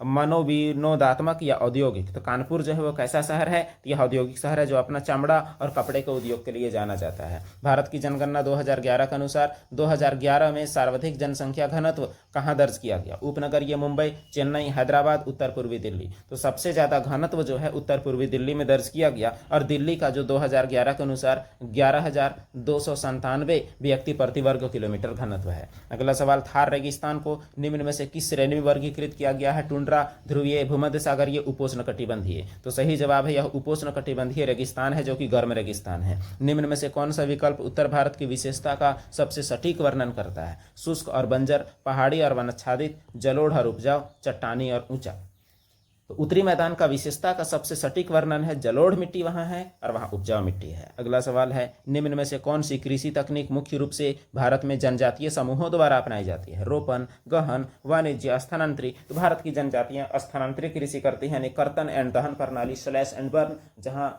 मनोविनोदात्मक या औद्योगिक। तो कानपुर जो है वो कैसा शहर है? यह औद्योगिक शहर है, जो अपना चमड़ा और कपड़े के उद्योग के लिए जाना जाता है। भारत की जनगणना 2011 के अनुसार 2011 में सर्वाधिक जनसंख्या घनत्व कहाँ दर्ज किया गया? उपनगरीय मुंबई, चेन्नई, हैदराबाद, उत्तर पूर्वी दिल्ली। तो सबसे ज्यादा घनत्व जो है उत्तर पूर्वी दिल्ली में दर्ज किया गया, और दिल्ली का जो 2011 के अनुसार 11,297 व्यक्ति प्रति वर्ग किलोमीटर घनत्व है। अगला सवाल, थार रेगिस्तान को निम्न में से किस श्रेणी में वर्गीकृत किया गया है? टुंड्रा, ध्रुवीय, भूमध्य सागरीय, उपोष्ण कटिबंधीय। तो सही जवाब है यह उपोष्ण कटिबंधीय रेगिस्तान है, जो कि गर्म रेगिस्तान है। निम्न में से कौन सा विकल्प उत्तर भारत की विशेषता का सबसे सटीक वर्णन करता है? शुष्क और बंजर, पहाड़ी और वनाच्छादित, जलोढ़ और उपजाऊ, चट्टानी और ऊंचा। तो उत्तरी मैदान का विशेषता का सबसे सटीक वर्णन है जलोढ़ मिट्टी वहां है और वहां उपजाऊ मिट्टी है। अगला सवाल है, निम्न में से कौन सी कृषि तकनीक मुख्य रूप से भारत में जनजातीय समूहों द्वारा अपनाई जाती है? रोपण, गहन, वाणिज्य, स्थानांतरित। तो भारत की जनजातियां स्थानांतरित कृषि करती हैं, यानी कर्तन एंड दहन प्रणाली, स्लैश एंड बर्न, जहां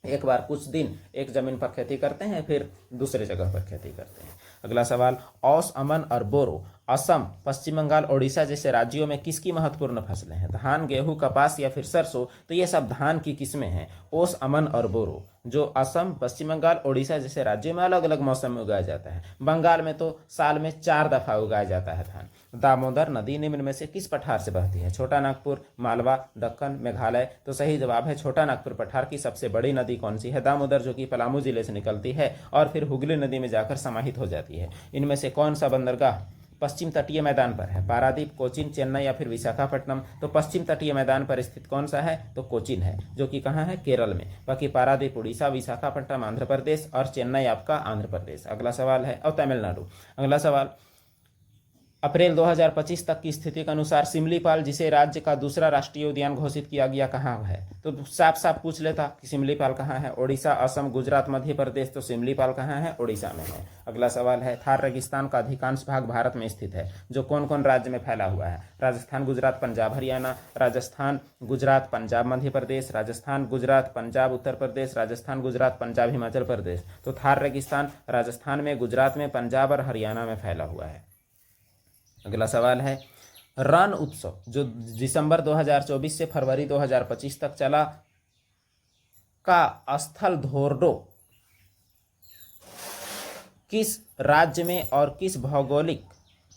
एक बार कुछ दिन एक जमीन पर खेती करते हैं, फिर दूसरे जगह पर खेती करते हैं। अगला सवाल, औस, अमन और बोरो असम, पश्चिम बंगाल, ओडिशा जैसे राज्यों में किसकी महत्वपूर्ण फसलें हैं? धान, गेहूं, कपास या फिर सरसों? तो ये सब धान की किस्में हैं, ओस, अमन और बोरो, जो असम, पश्चिम बंगाल, ओडिशा जैसे राज्यों में अलग अलग मौसम में उगाया जाता है। बंगाल में तो साल में 4 दफा उगाया जाता है धान। दामोदर नदी निम्न में से किस पठार से बहती है? छोटा नागपुर, मालवा, दक्कन, मेघालय? तो सही जवाब है छोटा नागपुर पठार की सबसे बड़ी नदी कौन सी है? दामोदर, जो कि पलामू जिले से निकलती है और फिर हुगली नदी में जाकर समाहित हो जाती है। इनमें से कौन सा बंदरगाह पश्चिम तटीय मैदान पर है? पारादीप, कोचीन, चेन्नई या फिर विशाखापट्टनम? तो पश्चिम तटीय मैदान पर स्थित कौन सा है? तो कोचीन है, जो कि कहाँ है? केरल में। बाकी पारादीप उड़ीसा, विशाखापट्टनम आंध्र प्रदेश और चेन्नई आपका आंध्र प्रदेश। अगला सवाल है, और तमिलनाडु। अगला सवाल, अप्रैल 2025 तक की स्थिति के अनुसार सिमलीपाल, जिसे राज्य का दूसरा राष्ट्रीय उद्यान घोषित किया गया, कहाँ है? तो साफ साफ पूछ लेता कि सिमलीपाल कहाँ है? ओडिशा, असम, गुजरात, मध्य प्रदेश। तो सिमलीपाल कहाँ है? ओडिशा में है। अगला सवाल है, थार रेगिस्तान का अधिकांश भाग भारत में स्थित है, जो कौन कौन राज्य में फैला हुआ है? राजस्थान, गुजरात, पंजाब, हरियाणा? राजस्थान, गुजरात, पंजाब, मध्य प्रदेश? राजस्थान, गुजरात, पंजाब, उत्तर प्रदेश? राजस्थान, गुजरात, पंजाब, हिमाचल प्रदेश? तो थार रेगिस्तान राजस्थान में, गुजरात में, पंजाब और हरियाणा में फैला हुआ है। अगला सवाल है, रण उत्सव जो दिसंबर 2024 से फरवरी 2025 तक चला का स्थल धोर्डो किस राज्य में और किस भौगोलिक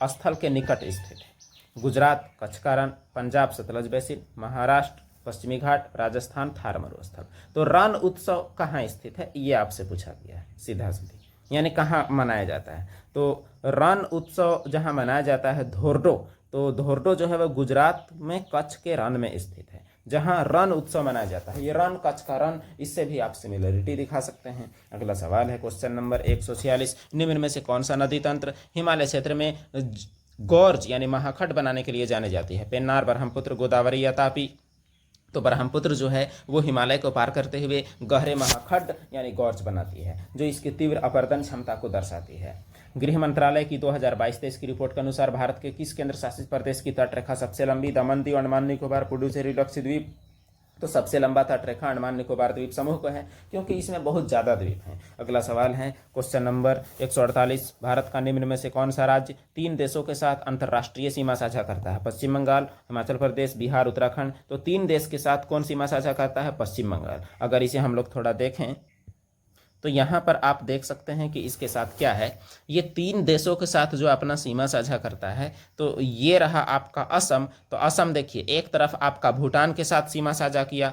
स्थल के निकट स्थित है? गुजरात, कच्छ का रण, पंजाब, सतलज बेसिन, महाराष्ट्र, पश्चिमी घाट, राजस्थान, थार मरुस्थल। तो रण उत्सव कहाँ स्थित है, ये आपसे पूछा गया है सीधा सीधी, यानी कहाँ मनाया जाता है? तो रण उत्सव जहाँ मनाया जाता है धोर्डो, तो धोर्डो जो है वह गुजरात में कच्छ के रण में स्थित है, जहाँ रण उत्सव मनाया जाता है। ये रण, कच्छ का रण, इससे भी आप सिमिलरिटी दिखा सकते हैं। अगला सवाल है, क्वेश्चन नंबर 146, निम्न में से कौन सा नदी तंत्र हिमालय क्षेत्र में गॉर्ज यानी महाखड्ड बनाने के लिए जाने जाती है? पेन्नार, ब्रह्मपुत्र, गोदावरी या तापी? तो ब्रह्मपुत्र जो है वो हिमालय को पार करते हुए गहरे महाखड्ड यानी गॉर्ज बनाती है, जो इसकी तीव्र अपरदन क्षमता को दर्शाती है। गृह मंत्रालय की 2022-23 की रिपोर्ट के अनुसार भारत के किस केंद्र शासित प्रदेश की तटरेखा सबसे लंबी? दमन दीव, अंडमान निकोबार, पुडुचेरी, लक्षद्वीप? तो सबसे लंबा तटरेखा अंडमान निकोबार द्वीप समूह को है, क्योंकि इसमें बहुत ज़्यादा द्वीप हैं। अगला सवाल है, क्वेश्चन नंबर 148, भारत का निम्न में से कौन सा राज्य 3 देशों के साथ अंतर्राष्ट्रीय सीमा साझा करता है? पश्चिम बंगाल, हिमाचल प्रदेश, बिहार, उत्तराखंड? तो 3 देश के साथ कौन सीमा साझा करता है? पश्चिम बंगाल। अगर इसे हम लोग थोड़ा देखें तो यहाँ पर आप देख सकते हैं कि इसके साथ क्या है, ये 3 देशों के साथ जो अपना सीमा साझा करता है, तो ये रहा आपका असम। तो असम देखिए, एक तरफ आपका भूटान के साथ सीमा साझा किया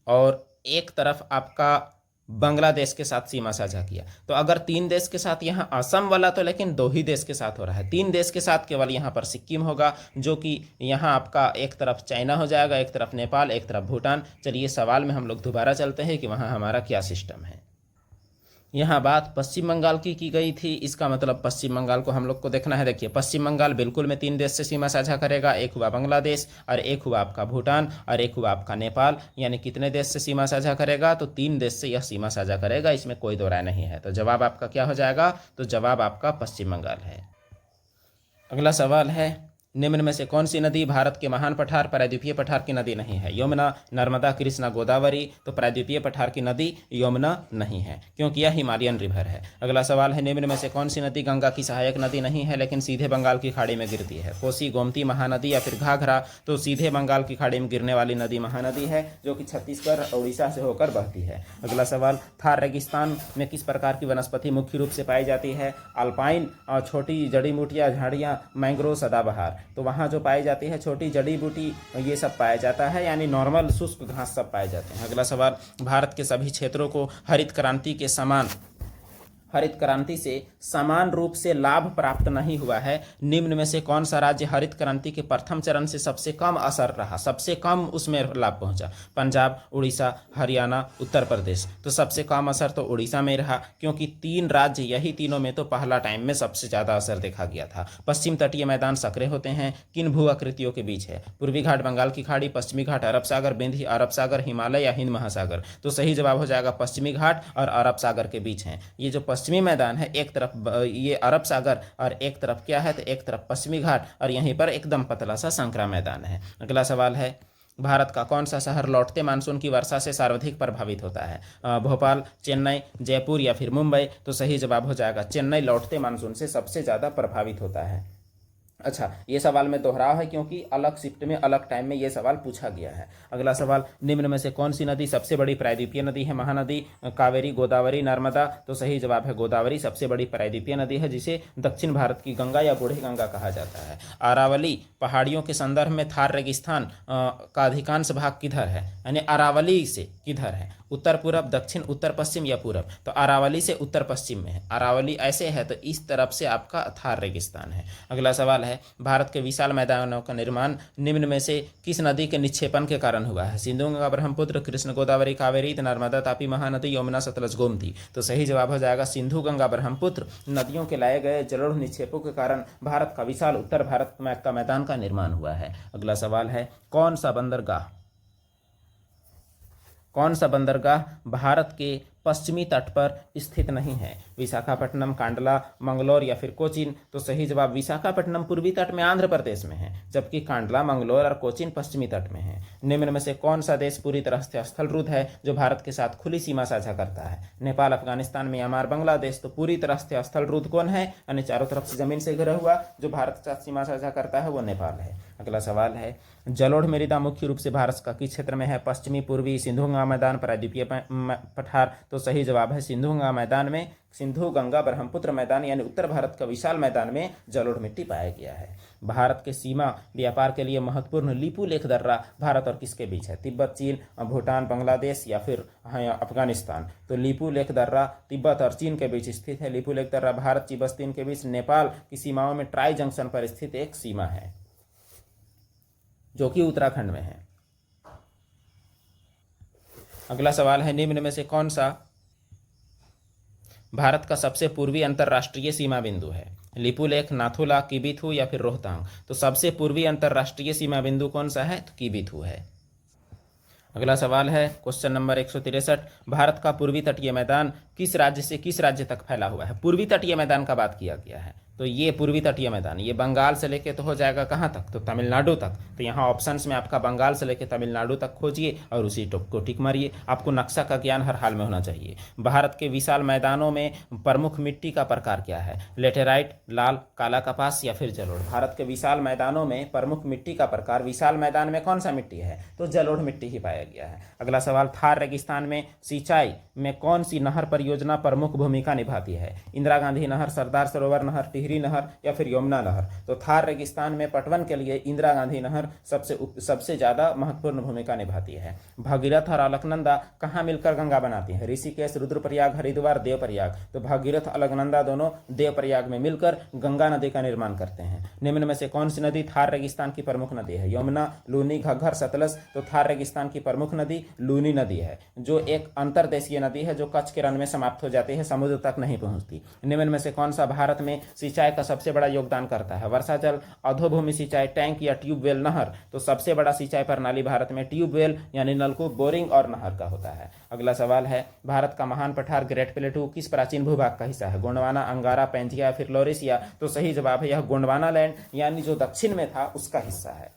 और एक तरफ आपका बांग्लादेश के साथ सीमा साझा किया। तो अगर 3 देश के साथ यहाँ असम वाला, तो लेकिन 2 ही देश के साथ हो रहा है। 3 देश के साथ केवल यहाँ पर सिक्किम होगा, जो कि यहाँ आपका एक तरफ चाइना हो जाएगा, एक तरफ नेपाल, एक तरफ भूटान। चलिए सवाल में हम लोग दोबारा चलते हैं कि वहाँ हमारा क्या सिस्टम है। यहाँ बात पश्चिम बंगाल की गई थी, इसका मतलब पश्चिम बंगाल को हम लोग को देखना है। देखिए, पश्चिम बंगाल बिल्कुल में 3 देश से सीमा साझा करेगा, एक हुआ बांग्लादेश और एक हुआ आपका भूटान और एक हुआ आपका नेपाल। यानी कितने देश से सीमा साझा करेगा? तो 3 देश से यह सीमा साझा करेगा, इसमें कोई दो राय नहीं है। तो जवाब आपका क्या हो जाएगा? तो जवाब आपका पश्चिम बंगाल है। अगला सवाल है, निम्न में से कौन सी नदी भारत के महान पठार प्रायद्वीपीय पठार की नदी नहीं है? यमुना, नर्मदा, कृष्णा, गोदावरी? तो प्रायद्वीपीय पठार की नदी यमुना नहीं है, क्योंकि यह हिमालयन रिवर है। अगला सवाल है, निम्न में से कौन सी नदी गंगा की सहायक नदी नहीं है लेकिन सीधे बंगाल की खाड़ी में गिरती है? कोसी, गोमती, महानदी या फिर घाघरा? तो सीधे बंगाल की खाड़ी में गिरने वाली नदी महानदी है, जो कि छत्तीसगढ़ और उड़ीसा से होकर बहती है। अगला सवाल, थार रेगिस्तान में किस प्रकार की वनस्पति मुख्य रूप से पाई जाती है? अल्पाइन और छोटी जड़ी बूटियाँ, झाड़ियाँ, मैंग्रोव, सदाबहार? तो वहाँ जो पाई जाती है छोटी जड़ी बूटी, ये सब पाया जाता है, यानी नॉर्मल शुष्क घास सब पाए जाते हैं। अगला सवाल, भारत के सभी क्षेत्रों को हरित क्रांति से समान रूप से लाभ प्राप्त नहीं हुआ है। निम्न में से कौन सा राज्य हरित क्रांति के प्रथम चरण से सबसे कम असर रहा, सबसे कम उसमें लाभ पहुंचा? पंजाब, उड़ीसा, हरियाणा, उत्तर प्रदेश? तो सबसे कम असर तो उड़ीसा में रहा, क्योंकि 3 राज्य, यही तीनों में तो पहला टाइम में सबसे ज़्यादा असर देखा गया था। पश्चिम तटीय मैदान संकरे होते हैं, किन भू आकृतियों के बीच है? पूर्वी घाट बंगाल की खाड़ी, पश्चिमी घाट अरब सागर, विंध्य अरब सागर, हिमालय या हिंद महासागर? तो सही जवाब हो जाएगा पश्चिमी घाट और अरब सागर के बीच है। ये जो पश्चिमी मैदान है, एक तरफ ये अरब सागर और एक तरफ क्या है, तो एक तरफ पश्चिमी घाट और यहीं पर एकदम पतला सा संकरा मैदान है। अगला सवाल है, भारत का कौन सा शहर लौटते मानसून की वर्षा से सर्वाधिक प्रभावित होता है? भोपाल, चेन्नई, जयपुर या फिर मुंबई? तो सही जवाब हो जाएगा चेन्नई लौटते मानसून से सबसे ज़्यादा प्रभावित होता है। अच्छा, ये सवाल में दोहराव है क्योंकि अलग शिफ्ट में अलग टाइम में ये सवाल पूछा गया है। अगला सवाल, निम्न में से कौन सी नदी सबसे बड़ी प्रायद्वीपीय नदी है? महानदी, कावेरी, गोदावरी, नर्मदा? तो सही जवाब है गोदावरी सबसे बड़ी प्रायद्वीपीय नदी है, जिसे दक्षिण भारत की गंगा या बूढ़ी गंगा कहा जाता है। अरावली पहाड़ियों के संदर्भ में थार रेगिस्तान का अधिकांश भाग किधर है? यानी अरावली से किधर है? उत्तर पूर्व, दक्षिण, उत्तर पश्चिम या पूर्व? तो अरावली से उत्तर पश्चिम में है। अरावली ऐसे है तो इस तरफ से आपका थार रेगिस्तान है। अगला सवाल है, भारत के विशाल मैदानों का निर्माण निम्न में से किस नदी के निक्षेपण के कारण हुआ है? सिंधु, गंगा, ब्रह्मपुत्र, कृष्ण, गोदावरी, कावेरी, नर्मदा, तापी, महानदी, यमुना, सतलज, गोमती? तो सही जवाब हो जाएगा सिंधु, गंगा, ब्रह्मपुत्र नदियों के लाए गए जलोढ़ निक्षेपों के कारण भारत का विशाल उत्तर भारत का मैदान का निर्माण हुआ है। अगला सवाल है, कौन सा बंदरगाह भारत के पश्चिमी तट पर स्थित नहीं है? विशाखापट्टनम, कांडला, मंगलौर या फिर कोचीन? तो सही जवाब विशाखापट्टनम पूर्वी तट में आंध्र प्रदेश में है, जबकि कांडला, मंगलौर और कोचीन पश्चिमी तट में है। निम्न में से कौन सा देश पूरी तरह से स्थल रुद्ध है जो भारत के साथ खुली सीमा साझा करता है? नेपाल, अफगानिस्तान, म्यांमार, बांग्लादेश? तो पूरी तरह से स्थल रुद्ध कौन है? यानी चारों तरफ से जमीन से घिरा हुआ जो भारत के साथ सीमा साझा करता है वो नेपाल है। अगला सवाल है, जलोढ़ मृदा मुख्य रूप से भारत का किस क्षेत्र में है? पश्चिमी, पूर्वी, सिंधु गंगा मैदान, प्रायद्वीपीय पठार? तो सही जवाब है सिंधु गंगा मैदान में, सिंधु गंगा ब्रह्मपुत्र मैदान यानी उत्तर भारत का विशाल मैदान में जलोढ़ मिट्टी पाया गया है। भारत के सीमा व्यापार के लिए महत्वपूर्ण लिपू लेख दर्रा भारत और किसके बीच है? तिब्बत, चीन, भूटान, बांग्लादेश या फिर अफगानिस्तान? तो लिपू लेख दर्रा तिब्बत और चीन के बीच स्थित है। लिपू लेख दर्रा भारत, तिब्बत के बीच नेपाल की सीमाओं में ट्राई जंक्शन पर स्थित एक सीमा है जो कि उत्तराखंड में है। अगला सवाल है, निम्न में से कौन सा भारत का सबसे पूर्वी अंतर्राष्ट्रीय सीमा बिंदु है? लिपुलेख, नाथुला, किबिथु या फिर रोहतांग? तो सबसे पूर्वी अंतर्राष्ट्रीय सीमा बिंदु कौन सा है? तो किबिथु है। अगला सवाल है, क्वेश्चन नंबर 163, भारत का पूर्वी तटीय मैदान किस राज्य से किस राज्य तक फैला हुआ है? पूर्वी तटीय मैदान का बात किया गया है, तो ये पूर्वी तटीय मैदान ये बंगाल से लेके तो हो जाएगा कहाँ तक? तो तमिलनाडु तक। तो यहाँ ऑप्शंस में आपका बंगाल से लेके तमिलनाडु तक खोजिए और उसी को टिक मारिए। आपको नक्शा का ज्ञान हर हाल में होना चाहिए। भारत के विशाल मैदानों में प्रमुख मिट्टी का प्रकार क्या है? लेटेराइट, लाल, काला कपास या फिर जलोढ़? भारत के विशाल मैदानों में प्रमुख मिट्टी का प्रकार, विशाल मैदान में कौन सा मिट्टी है? तो जलोढ़ मिट्टी ही पाया गया है। अगला सवाल, थार रेगिस्तान में सिंचाई में कौन सी नहर परियोजना प्रमुख भूमिका निभाती है? इंदिरा गांधी नहर, सरदार सरोवर नहर, टिहरी नहर या फिर यमुना नहर? तो थार रेगिस्तान में पटवन के लिए इंदिरा गांधी नहर सबसे ज्यादा महत्वपूर्ण भूमिका निभाती है। भगीरथ और अलकनंदा कहाँ मिलकर गंगा बनाती है? ऋषिकेश, रुद्रप्रयाग, हरिद्वार, देवप्रयाग? तो भगीरथ, अलकनंदा दोनों देवप्रयाग में मिलकर गंगा नदी का निर्माण करते हैं। निम्न में से कौन सी नदी थार रेगिस्तान की प्रमुख नदी है? यमुना, लूनी, घग्गर, सतलज? तो थार रेगिस्तान की प्रमुख नदी लूनी नदी है, जो एक अंतर्देशीय नदी है जो कच्छ के रण में समाप्त हो जाती है, समुद्र तक नहीं पहुंचती। निम्न में से कौन सा भारत में सिंचाई का सबसे बड़ा योगदान करता है? वर्षा जल, अधोभूमि सिंचाई, टैंक या ट्यूबवेल, नहर? तो सबसे बड़ा सिंचाई प्रणाली भारत में ट्यूबवेल यानी नलकूप, बोरिंग और नहर का होता है। अगला सवाल है, भारत का महान पठार ग्रेट प्लेटू किस प्राचीन भूभाग का हिस्सा है? गोंडवाना, अंगारा, पैंथिया या फिर लॉरेशिया? तो सही जवाब है यह गोंडवाना लैंड यानी जो दक्षिण में था उसका हिस्सा है।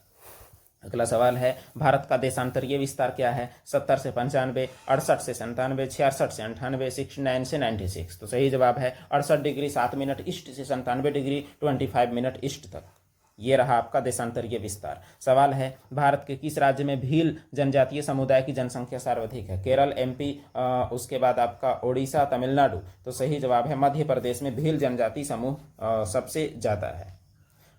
अगला सवाल है, भारत का देशांतरीय विस्तार क्या है? 70 से 95, 68 से 97, 66 से 98, 69 से 96? तो सही जवाब है 68 डिग्री 7 मिनट ईस्ट से 97 डिग्री 25 मिनट ईस्ट तक। ये रहा आपका देशांतरीय विस्तार। सवाल है, भारत के किस राज्य में भील जनजातीय समुदाय की जनसंख्या सर्वाधिक है? केरल, एमपी, उसके बाद आपका ओडिशा, तमिलनाडु? तो सही जवाब है मध्य प्रदेश में भील जनजाति समूह सबसे ज़्यादा है।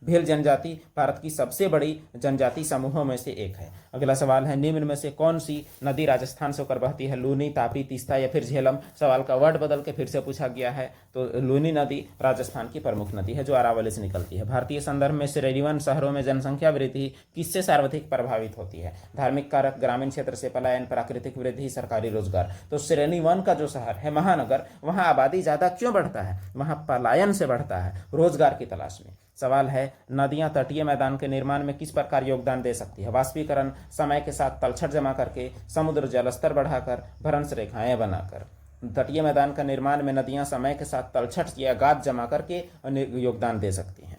भील जनजाति भारत की सबसे बड़ी जनजाति समूहों में से एक है। अगला सवाल है, निम्न में से कौन सी नदी राजस्थान से होकर बहती है? लूनी, तापी, तीस्ता या फिर झेलम? सवाल का वर्ड बदल के फिर से पूछा गया है, तो लूनी नदी राजस्थान की प्रमुख नदी है जो अरावली से निकलती है। भारतीय संदर्भ में श्रेणीवन शहरों में जनसंख्या वृद्धि किससे सर्वाधिक प्रभावित होती है? धार्मिक कारक, ग्रामीण क्षेत्र से पलायन, प्राकृतिक वृद्धि, सरकारी रोजगार? तो श्रेणी 1 का जो शहर है महानगर, वहां आबादी ज्यादा क्यों बढ़ता है? वहां पलायन से बढ़ता है, रोजगार की तलाश में। सवाल है, नदियां तटीय मैदान के निर्माण में किस प्रकार योगदान दे सकती है? वाष्पीकरण, समय के साथ तलछट जमा करके, समुद्र जलस्तर बढ़ाकर, भ्रंश रेखाएं बनाकर? तटीय मैदान का निर्माण में नदियां समय के साथ तलछट या गाद जमा करके योगदान दे सकती हैं।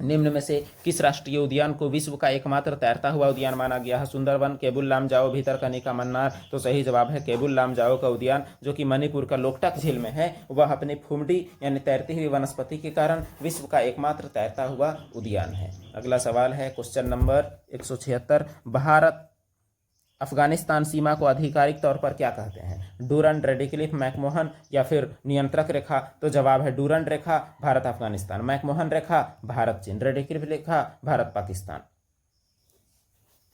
निम्न में से किस राष्ट्रीय उद्यान को विश्व का एकमात्र तैरता हुआ उद्यान माना गया है? सुंदरवन, केबुल लामजाओ, भीतरकनिका, मन्नार। तो सही जवाब है केबुल लामजाओ का उद्यान, जो कि मणिपुर का लोकटक झील में है। वह अपनी फुमडी यानी तैरती हुई वनस्पति के कारण विश्व का एकमात्र तैरता हुआ उद्यान है। अगला सवाल है क्वेश्चन नंबर 176। भारत अफगानिस्तान सीमा को आधिकारिक तौर पर क्या कहते हैं? डूरंड, रेडिक्लिफ, मैकमोहन या फिर नियंत्रक रेखा? तो जवाब है डूरंड रेखा भारत अफगानिस्तान, मैकमोहन रेखा भारत चीन, रेडिक्लिफ रेखा भारत पाकिस्तान।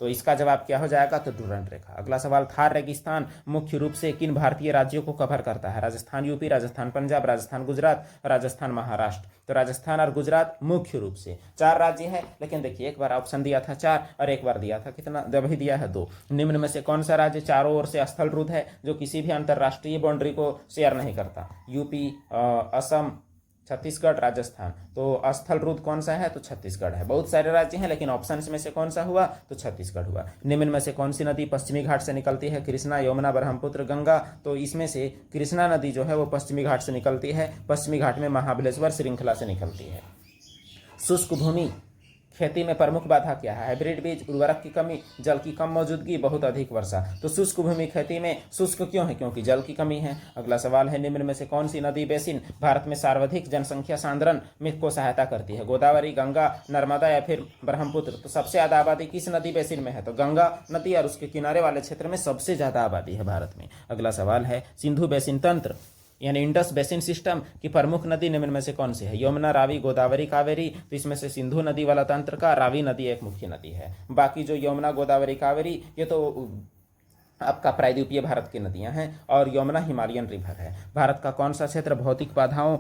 तो इसका जवाब क्या हो जाएगा? तो डूरंड रेखा। अगला सवाल, थार रेगिस्तान मुख्य रूप से किन भारतीय राज्यों को कवर करता है? राजस्थान यूपी, राजस्थान पंजाब, राजस्थान गुजरात, राजस्थान महाराष्ट्र। तो राजस्थान और गुजरात मुख्य रूप से 4 राज्य है, लेकिन देखिए एक बार ऑप्शन दिया था 4 और एक बार दिया था कितना, जब ही दिया है 2। निम्न में से कौन सा राज्य चारों ओर से स्थलरुद्ध है, जो किसी भी अंतरराष्ट्रीय बाउंड्री को शेयर नहीं करता? यूपी, असम, छत्तीसगढ़, राजस्थान। तो स्थल रुद्ध कौन सा है? तो छत्तीसगढ़ है। बहुत सारे राज्य हैं, लेकिन ऑप्शन में से कौन सा हुआ? तो छत्तीसगढ़ हुआ। निम्न में से कौन सी नदी पश्चिमी घाट से निकलती है? कृष्णा, यमुना, ब्रह्मपुत्र, गंगा। तो इसमें से कृष्णा नदी जो है वो पश्चिमी घाट से निकलती है, पश्चिमी घाट में महाबलेश्वर श्रृंखला से निकलती है। शुष्क भूमि खेती में प्रमुख बाधा क्या है? हाइब्रिड बीज, उर्वरक की कमी, जल की कम मौजूदगी, बहुत अधिक वर्षा। तो शुष्क भूमि खेती में शुष्क क्यों है? क्योंकि जल की कमी है। अगला सवाल है, निम्न में से कौन सी नदी बेसिन भारत में सर्वाधिक जनसंख्या सांद्रण में को सहायता करती है? गोदावरी, गंगा, नर्मदा या फिर ब्रह्मपुत्र? तो सबसे ज्यादा आबादी किस नदी बेसिन में है? तो गंगा नदी, और उसके किनारे वाले क्षेत्र में सबसे ज्यादा आबादी है भारत में। अगला सवाल है, सिंधु बेसिन तंत्र यानी इंडस बेसिन सिस्टम की प्रमुख नदी निम्न में से कौन सी है? यमुना, रावी, गोदावरी, कावेरी। तो इसमें से सिंधु नदी वाला तंत्र का रावी नदी एक मुख्य नदी है। बाकी जो यमुना, गोदावरी, कावेरी ये तो आपका प्रायद्वीपीय भारत की नदियां हैं, और यमुना हिमालयन रिवर है। भारत का कौन सा क्षेत्र भौतिक बाधाओं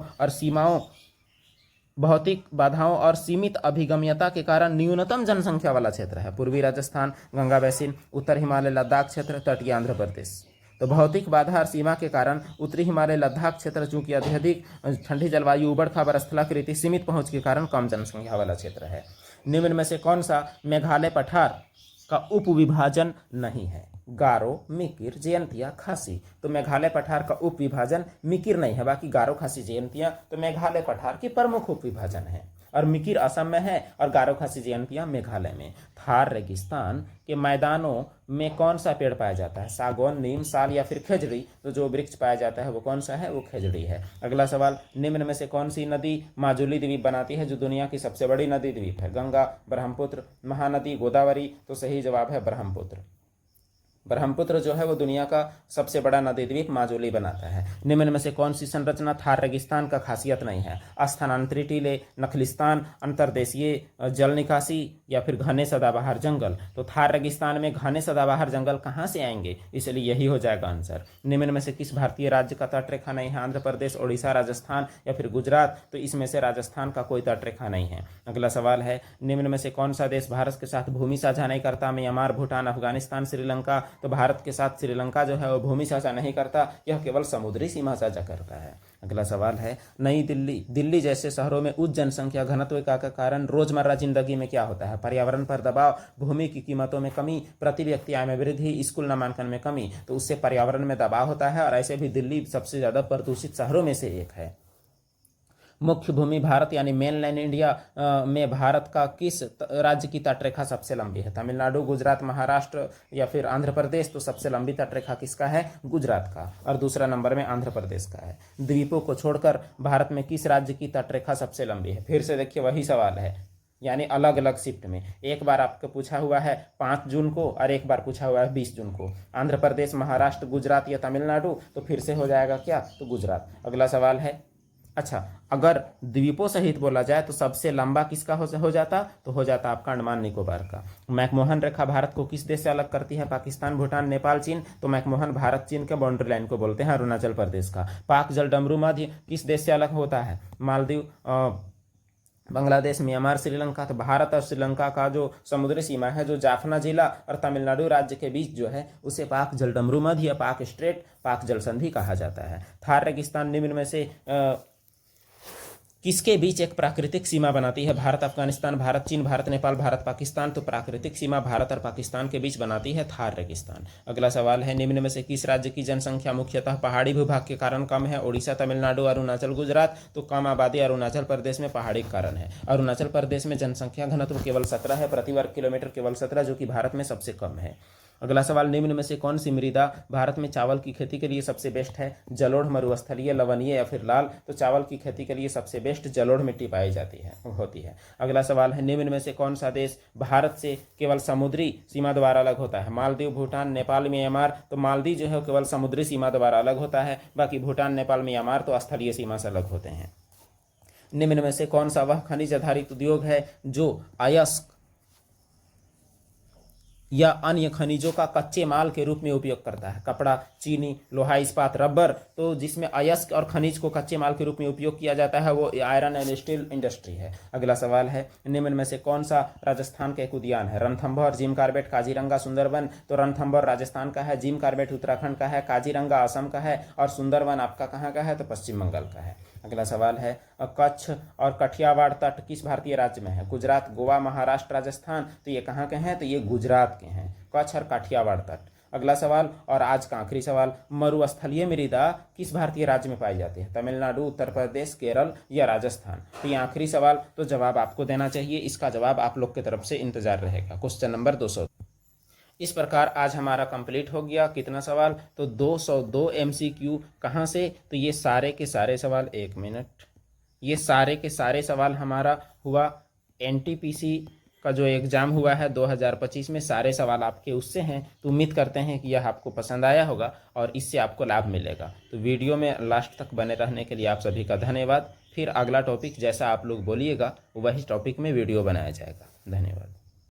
और सीमित अभिगम्यता के कारण न्यूनतम जनसंख्या वाला क्षेत्र है? पूर्वी राजस्थान, गंगा बेसिन, उत्तर हिमालय, लद्दाख क्षेत्र, तटीय आंध्र प्रदेश। तो भौतिक बाधा और सीमा के कारण उत्तरी हिमालय, लद्दाख क्षेत्र चूंकि अत्यधिक ठंडी जलवायु, उबड़ खाबड़ स्थलाकृति, सीमित पहुंच के कारण कम जनसंख्या वाला क्षेत्र है। निम्न में से कौन सा मेघालय पठार का उपविभाजन नहीं है? गारो, मिकिर, जयंतिया, खासी। तो मेघालय पठार का उपविभाजन मिकिर नहीं है, बाकी गारो, खासी, जयंतिया तो मेघालय पठार की प्रमुख उपविभाजन है। और मिकिर असम में है और गारो, खासी, जयंतिया मेघालय में। थार रेगिस्तान के मैदानों में कौन सा पेड़ पाया जाता है? सागौन, नीम, साल या फिर खेजड़ी? तो जो वृक्ष पाया जाता है वो कौन सा है? वो खेजड़ी है। अगला सवाल, निम्न में से कौन सी नदी माजुली द्वीप बनाती है, जो दुनिया की सबसे बड़ी नदी द्वीप है? गंगा, ब्रह्मपुत्र, महानदी, गोदावरी। तो सही जवाब है ब्रह्मपुत्र। ब्रह्मपुत्र जो है वो दुनिया का सबसे बड़ा नदी द्वीप माजुली बनाता है। निम्न में से कौन सी संरचना थार रेगिस्तान का खासियत नहीं है? स्थानांतरित टीले, नखलिस्तान, अंतर्देशीय जल निकासी या फिर घने सदाबहार जंगल? तो थार रेगिस्तान में घने सदाबहार जंगल कहाँ से आएंगे, इसलिए यही हो जाएगा आंसर। निम्न में से किस भारतीय राज्य का तटरेखा नहीं है? आंध्र प्रदेश, ओडिशा, राजस्थान या फिर गुजरात? तो इसमें से राजस्थान का कोई तटरेखा नहीं है। अगला सवाल है, निम्न में से कौन सा देश भारत के साथ भूमि साझा नहीं करता? म्यांमार, भूटान, अफगानिस्तान, श्रीलंका। तो भारत के साथ श्रीलंका जो है वो भूमि साझा नहीं करता, यह केवल समुद्री सीमा साझा करता है। अगला सवाल है, नई दिल्ली जैसे शहरों में उच्च जनसंख्या घनत्व का कारण रोजमर्रा जिंदगी में क्या होता है? पर्यावरण पर दबाव, भूमि की कीमतों में कमी, प्रति व्यक्ति आय में वृद्धि, स्कूल नामांकन में कमी। तो उससे पर्यावरण में दबाव होता है, और ऐसे भी दिल्ली सबसे ज्यादा प्रदूषित शहरों में से एक है। मुख्य भूमि भारत यानी मेनलैंड इंडिया में भारत का किस राज्य की तटरेखा सबसे लंबी है? तमिलनाडु, गुजरात, महाराष्ट्र या फिर आंध्र प्रदेश? तो सबसे लंबी तटरेखा किसका है? गुजरात का, और दूसरा नंबर में आंध्र प्रदेश का है। द्वीपों को छोड़कर भारत में किस राज्य की तटरेखा सबसे लंबी है? फिर से देखिए वही सवाल है, यानी अलग अलग शिफ्ट में। एक बार आपको पूछा हुआ है 5 जून को और एक बार पूछा हुआ है 20 जून को। आंध्र प्रदेश, महाराष्ट्र, गुजरात या तमिलनाडु? तो फिर से हो जाएगा क्या? तो गुजरात। अगला सवाल है, अच्छा अगर द्वीपों सहित बोला जाए तो सबसे लंबा किसका हो जाता? तो हो जाता आपका अंडमान निकोबार का। मैकमोहन रेखा भारत को किस देश से अलग करती है? पाकिस्तान, भूटान, नेपाल, चीन? तो मैकमोहन भारत चीन के बाउंड्री लाइन को बोलते हैं, अरुणाचल प्रदेश का। पाक जल डमरू मध्य किस देश से अलग होता है? मालदीव, बांग्लादेश, म्यांमार, श्रीलंका? तो भारत और श्रीलंका का जो समुद्री सीमा है, जो जाफना जिला और तमिलनाडु राज्य के बीच जो है, उसे पाक जलडमरू मध्य या पाक स्ट्रेट, पाक जल संधि कहा जाता है। थार रेगिस्तान निम्न में से किसके बीच एक प्राकृतिक सीमा बनाती है? भारत अफगानिस्तान, भारत चीन, भारत नेपाल, भारत पाकिस्तान। तो प्राकृतिक सीमा भारत और पाकिस्तान के बीच बनाती है थार रेगिस्तान। अगला सवाल है, निम्न में से किस राज्य की जनसंख्या मुख्यतः पहाड़ी भूभाग के कारण कम है? उड़ीसा, तमिलनाडु, अरुणाचल, गुजरात। तो कम आबादी अरुणाचल प्रदेश में पहाड़ी के कारण है। अरुणाचल प्रदेश में जनसंख्या घनत्व केवल 17 है, प्रति वर्ग किलोमीटर केवल 17, जो कि भारत में सबसे कम है। अगला सवाल, निम्न में से कौन सी मृदा भारत में चावल की खेती के लिए सबसे बेस्ट है? जलोढ़, मरुस्थलीय, लवणीय या फिर लाल। तो चावल की खेती के लिए सबसे बेस्ट जलोढ़ मिट्टी पाई जाती है। अगला सवाल है, निम्न में से कौन सा देश भारत से केवल समुद्री सीमा द्वारा अलग होता है? मालदीव, भूटान, नेपाल, म्यांमार। तो मालदीव जो है केवल समुद्री सीमा द्वारा अलग होता है, बाकी भूटान, नेपाल, म्यांमार तो स्थलीय सीमा से अलग होते हैं। निम्न में से कौन सा वह खनिज आधारित उद्योग है जो अयस्क या अन्य खनिजों का कच्चे माल के रूप में उपयोग करता है? कपड़ा, चीनी, लोहा, इस्पात, रबर। तो जिसमें अयस्क और खनिज को कच्चे माल के रूप में उपयोग किया जाता है वो आयरन एंड स्टील इंडस्ट्री है। अगला सवाल है, निम्न में से कौन सा राजस्थान का एक उद्यान है? Ranthambore, Jim Corbett, Kaziranga, Sundarbans. तो रणथंभौर राजस्थान का है, जिम कॉर्बेट उत्तराखंड का है, काजीरंगा असम का है और सुंदरवन आपका कहाँ का है? तो पश्चिम बंगाल का है। अगला सवाल है, कच्छ और कठियावाड़ तट किस भारतीय राज्य में है? गुजरात, गोवा, महाराष्ट्र, राजस्थान। तो ये कहाँ के हैं? तो ये गुजरात के हैं, कच्छ और काठियावाड़ तट। अगला सवाल और आज का आखिरी सवाल, मरुस्थलीय मृदा किस भारतीय राज्य में पाई जाती है? तमिलनाडु, उत्तर प्रदेश, केरल या राजस्थान। तो ये आखिरी सवाल, तो जवाब आपको देना चाहिए। इसका जवाब आप लोग की तरफ से इंतजार रहेगा। Question number 200। इस प्रकार आज हमारा कंप्लीट हो गया। कितना सवाल? तो 202 MCQ। कहाँ से? तो ये सारे के सारे सवाल, एक मिनट, ये सारे के सारे सवाल हमारा हुआ NTPC का जो एग्ज़ाम हुआ है 2025 में, सारे सवाल आपके उससे हैं। तो उम्मीद करते हैं कि यह आपको पसंद आया होगा और इससे आपको लाभ मिलेगा। तो वीडियो में लास्ट तक बने रहने के लिए आप सभी का धन्यवाद। फिर अगला टॉपिक जैसा आप लोग बोलिएगा वही टॉपिक में वीडियो बनाया जाएगा। धन्यवाद।